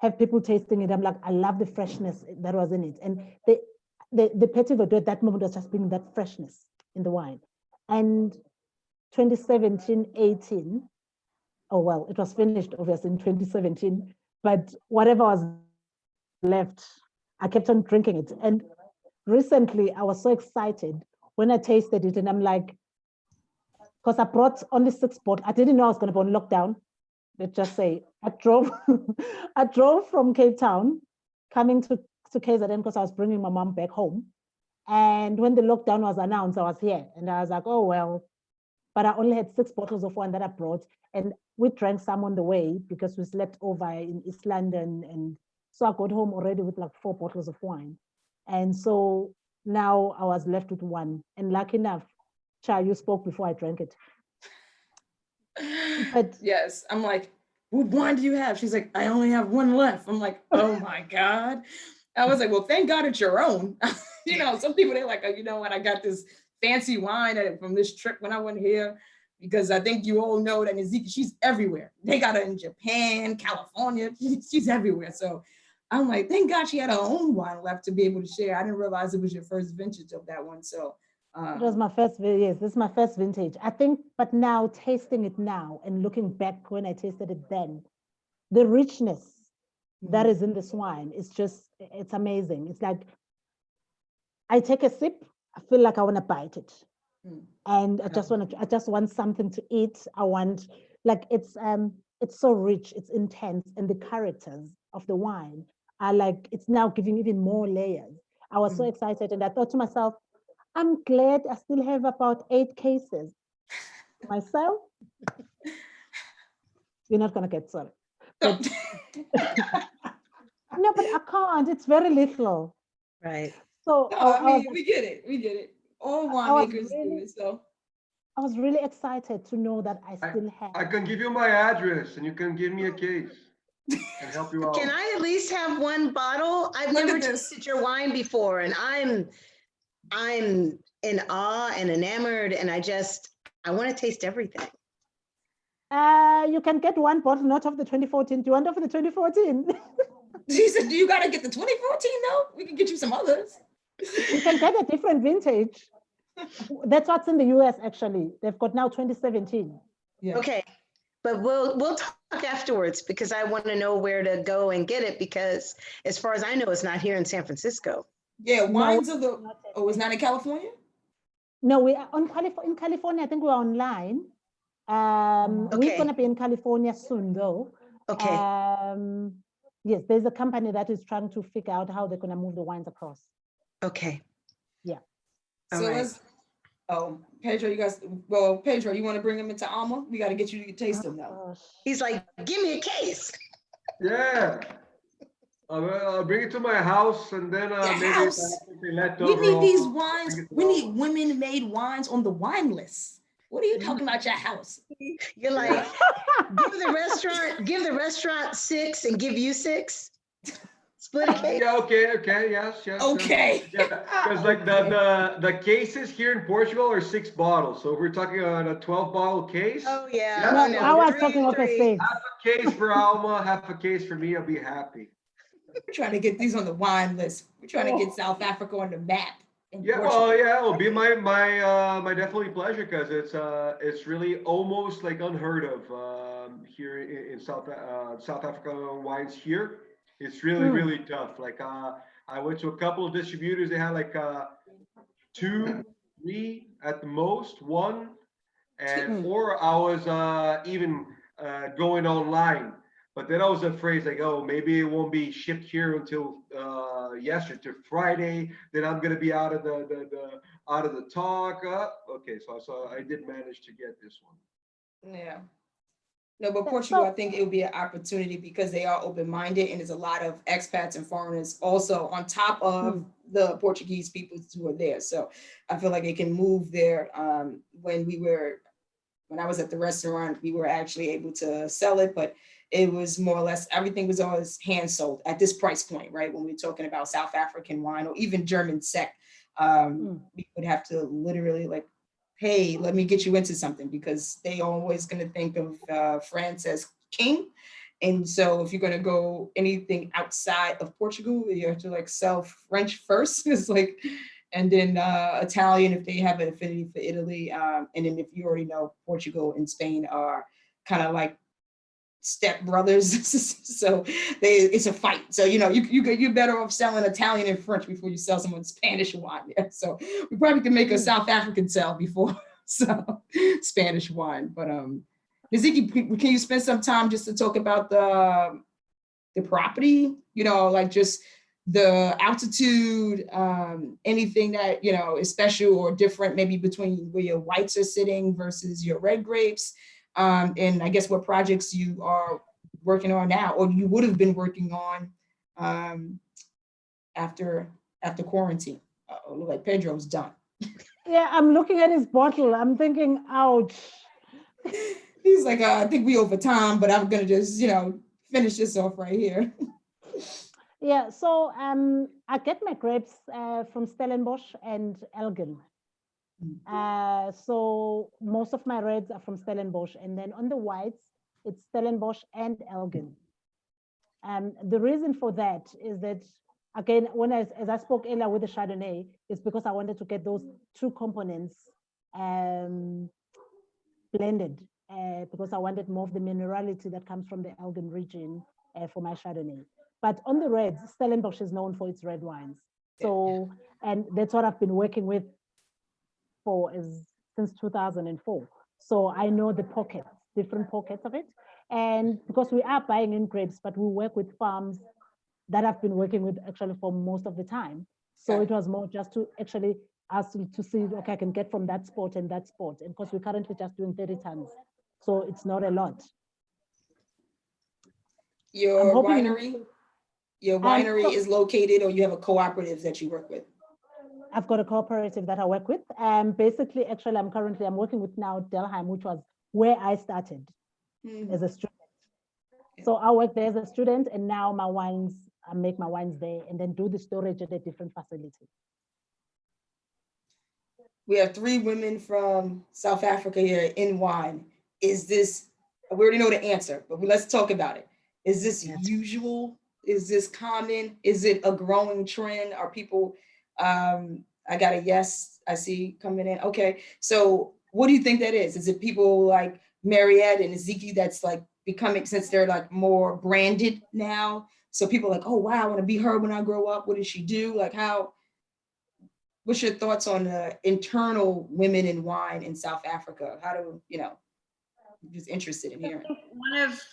Have people tasting it. I'm like, I love the freshness that was in it, and the Petit Verdot at that moment was just bringing that freshness in the wine. And 2017-18, oh well, it was finished obviously in 2017, but whatever was left, I kept on drinking it. And recently I was so excited when I tasted it, and I'm like, because I brought only 6 bottles. I didn't know I was going to be on lockdown. Let's just say I drove from Cape Town coming to KZN because I was bringing my mom back home. And when the lockdown was announced, I was here, and I was like, oh, well, but I only had 6 bottles of wine that I brought, and we drank some on the way because we slept over in East London. And so I got home already with like 4 bottles of wine. And so now I was left with 1. And lucky enough, Cha, you spoke before I drank it. But yes, I'm like, what wine do you have? She's like, I only have 1 left. I'm like, oh my God. I was like, well, thank God it's your own. You know, some people, they're like, oh, you know what? I got this fancy wine from this trip when I went here, because I think you all know that Ntsiki, she's everywhere. They got her in Japan, California. She's everywhere. So I'm like, thank God she had her own wine left to be able to share. I didn't realize it was your first vintage of that one. So it was my first, yes, this is my first vintage. I think, but now tasting it now and looking back when I tasted it then, the richness that is in this wine is just, it's amazing. It's like, I take a sip, I feel like I want to bite it. And I just want something to eat. I want, like, it's so rich, it's intense, and the characters of the wine are like, it's now giving even more layers. I was so excited, and I thought to myself, I'm glad I still have about 8 cases myself. You're not going to get sorry. But, no, but I can't. It's very little. Right. So no, I mean, we get it. We get it. All winemakers do it. So I was really excited to know that I still have. I can give you my address, and you can give me a case and help you out. Can I at least have 1 bottle? I've never tasted your wine before, and I'm in awe and enamored, and I want to taste everything. You can get 1 bottle, not of the 2014. Do you want of the 2014? She said, do you got to get the 2014 though? We can get you some others. You can get a different vintage. That's what's in the US actually. They've got now 2017. Yeah. Okay, but we'll talk afterwards, because I want to know where to go and get it, because as far as I know, it's not here in San Francisco. Yeah, wines of the, it's not in California? No, we are in California. I think we're online. We're going to be in California soon though. Okay. Yes, there's a company that is trying to figure out how they're going to move the wines across. Okay. Yeah. So let's, Pedro, Pedro, you want to bring him into Alma? We got to get you to taste them now. He's like, give me a case. Yeah. I'll bring it to my house, and then Your maybe if I have house. something left We over, need these I'll wines. bring it to We my need house. women-made wines on the wine list. What are you talking about your house? You're like, give the restaurant 6 and give you 6. Split a case. Yeah, okay, yes. Okay. Yeah, because like the cases here in Portugal are 6 bottles. So if we're talking on a 12-bottle case. Oh yeah. Yeah, No, Oh, no. I was 3 talking and of a 3. 6. half a case for Alma, half a case for me. I'll be happy. We're trying to get these on the wine list. We're trying to get South Africa on the map. In Yeah, Portugal. well, yeah, it'll be my definitely pleasure, because it's really almost like unheard of here in South Africa wines here. It's really tough. Like I went to a couple of distributors. They had like 2, 3 at the most, 1, and or I was even going online. But then I was afraid, like, oh, maybe it won't be shipped here until yesterday, to Friday. Then I'm gonna be out of the talk. Okay, so I did manage to get this one. Yeah. No, but Yeah, Portugal, I so think it would be an opportunity because they are open-minded and there's a lot of expats and foreigners also on top of the Portuguese people who are there. So I feel like it can move there. When I was at the restaurant, we were actually able to sell it, but it was more or less, everything was always hand sold at this price point, right? When we're talking about South African wine or even German sec, we would have to literally like, hey, let me get you into something, because they always going to think of France as king. And so if you're going to go anything outside of Portugal, you have to like sell French first. It's like, and then Italian if they have an affinity for Italy. And then if you already know, Portugal and Spain are kind of like step brothers. So it's a fight. So, you're better off selling Italian and French before you sell someone Spanish wine. Yeah. So we probably can make a South African sell before sell Spanish wine. But Ntsiki, can you spend some time just to talk about the property, like just the altitude, anything that, is special or different, maybe between where your whites are sitting versus your red grapes. And I guess what projects you are working on now, or you would have been working on after quarantine. Look like Pedro's done. yeah, I'm looking at his bottle. I'm thinking, ouch. He's like, I think we over time, but I'm gonna just, finish this off right here. Yeah, so I get my grapes from Stellenbosch and Elgin. So most of my reds are from Stellenbosch, and then on the whites, it's Stellenbosch and Elgin. The reason for that is that, again, as I spoke earlier with the Chardonnay, is because I wanted to get those 2 components blended, because I wanted more of the minerality that comes from the Elgin region for my Chardonnay. But on the reds, Stellenbosch is known for its red wines. So, and that's what I've been working with since 2004. So I know the different pockets of it. And because we are buying in grapes, but we work with farms that I've been working with actually for most of the time. So it was more just to actually ask to see, okay, I can get from that spot and that spot. And because we're currently just doing 30 tons. So it's not a lot. Your winery is located, or you have a cooperative that you work with? I've got a cooperative that I work with. Basically, actually, I'm working with now Delheim, which was where I started as a student. So I work there as a student, and now I make my wines there and then do the storage at a different facility. We have 3 women from South Africa here in wine. Is this, we already know the answer, but let's talk about it. Is this usual? Is this common? Is it a growing trend? Are people, I got a yes, I see coming in. Okay, so what do you think that is? Is it people like Mariëtte and Ntsiki that's like becoming, since they're like more branded now? So people are like, oh wow, I want to be her when I grow up. What does she do? Like what's your thoughts on the internal women in wine in South Africa? How do, I'm just interested in hearing.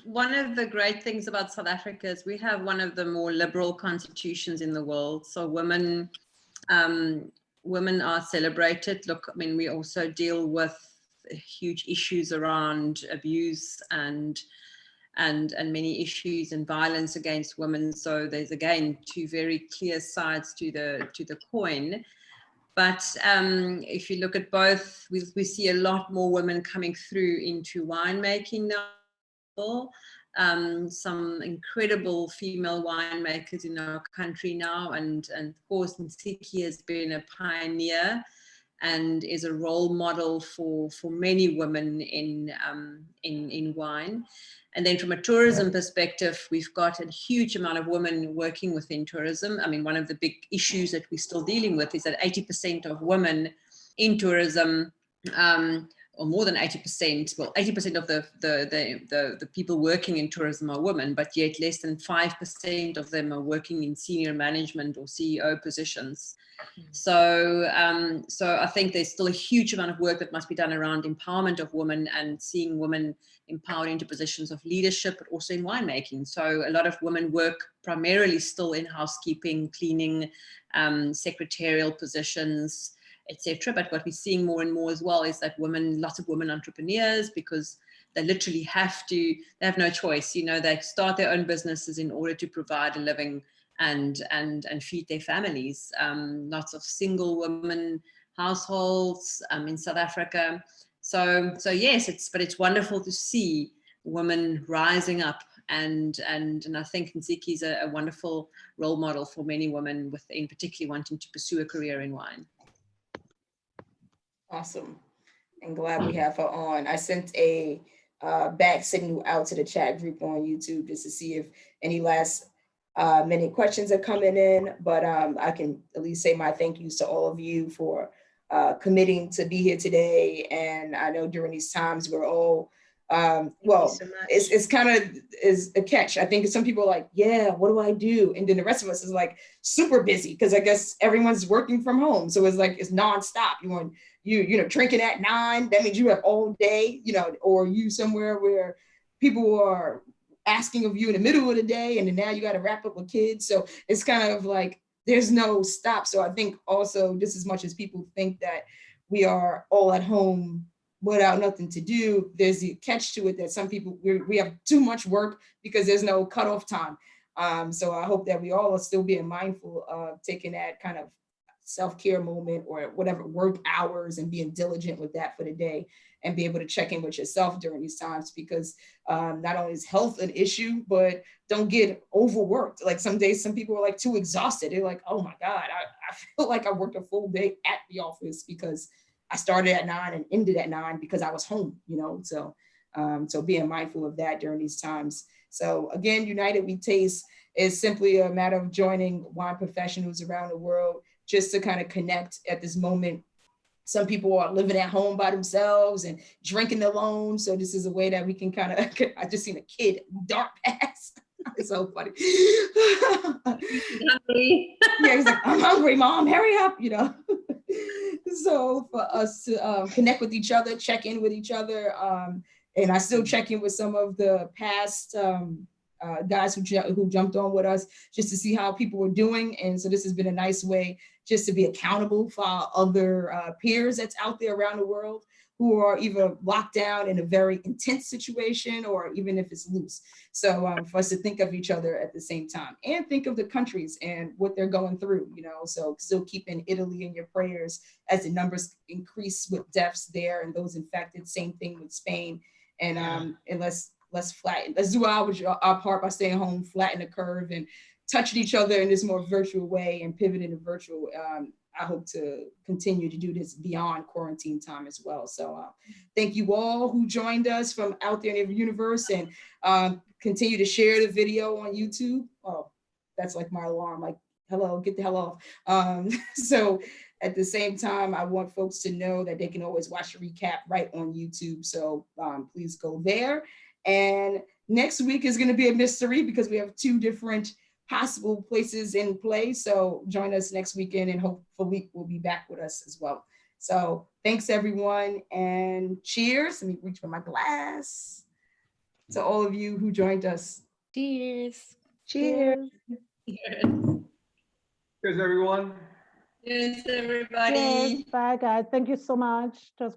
One of the great things about South Africa is we have one of the more liberal constitutions in the world. So women are celebrated. Look, I mean, we also deal with huge issues around abuse and and many issues and violence against women. So there's again two very clear sides to the coin. But if you look at both, we see a lot more women coming through into winemaking now. Some incredible female winemakers in our country now, and of course Ntsiki has been a pioneer and is a role model for many women in wine. And then from a tourism perspective, we've got a huge amount of women working within tourism. I mean, one of the big issues that we're still dealing with is that 80% of women in tourism, or more than 80%, well, 80% of the people working in tourism are women, but yet less than 5% of them are working in senior management or CEO positions. So I think there's still a huge amount of work that must be done around empowerment of women and seeing women empowered into positions of leadership, but also in winemaking. So a lot of women work primarily still in housekeeping, cleaning, secretarial positions, etc. But what we're seeing more and more as well is that lots of women entrepreneurs, because they literally they have no choice. You know, they start their own businesses in order to provide a living and feed their families. Lots of single women households in South Africa. So yes, it's wonderful to see women rising up, and I think Ntsiki is a wonderful role model for many women, in particularly wanting to pursue a career in wine. Awesome. And glad we have her on. I sent a back signal out to the chat group on YouTube just to see if any last minute questions are coming in, but I can at least say my thank yous to all of you for committing to be here today. And I know during these times we're all, well, so it's kind of is a catch. I think some people are like, yeah, what do I do? And then the rest of us is like super busy because I guess everyone's working from home. So it's like, it's nonstop. You know, drinking at 9, that means you have all day, you know, or you somewhere where people are asking of you in the middle of the day, and then now you got to wrap up with kids. So it's kind of like, there's no stop. So I think also just as much as people think that we are all at home without nothing to do, there's the catch to it that some people, we have too much work because there's no cutoff time. So I hope that we all are still being mindful of taking that kind of self-care moment or whatever work hours and being diligent with that for the day and be able to check in with yourself during these times, because not only is health an issue, but don't get overworked. Like some days, some people are like too exhausted. They're like, oh my God, I feel like I worked a full day at the office because I started at 9 and ended at 9 because I was home, you know? So, so being mindful of that during these times. So again, United We Taste is simply a matter of joining wine professionals around the world just to kind of connect at this moment. Some people are living at home by themselves and drinking alone. So this is a way that we can kind of, I just seen a kid dart past. It's so funny. Hungry. Yeah, he's like, I'm hungry, Mom, hurry up, you know. So for us to connect with each other, check in with each other. And I still check in with some of the past guys who jumped on with us just to see how people were doing. And so this has been a nice way just to be accountable for our other peers that's out there around the world who are either locked down in a very intense situation or even if it's loose. So for us to think of each other at the same time and think of the countries and what they're going through, you know, so still keeping Italy in your prayers as the numbers increase with deaths there and those infected. Same thing with Spain. And let's do our part by staying home, flatten the curve and touching each other in this more virtual way and pivoting to virtual. I hope to continue to do this beyond quarantine time as well. So thank you all who joined us from out there in the universe, and continue to share the video on YouTube. Oh, that's like my alarm, like, hello, get the hell off. So at the same time, I want folks to know that they can always watch the recap right on YouTube. So please go there. And next week is going to be a mystery because we have 2 different possible places in play. So join us next weekend and hopefully will be back with us as well. So thanks everyone and cheers. Let me reach for my glass to all of you who joined us. Cheers. Cheers. Cheers, everyone. Cheers, everybody. Yes, bye guys. Thank you so much. It was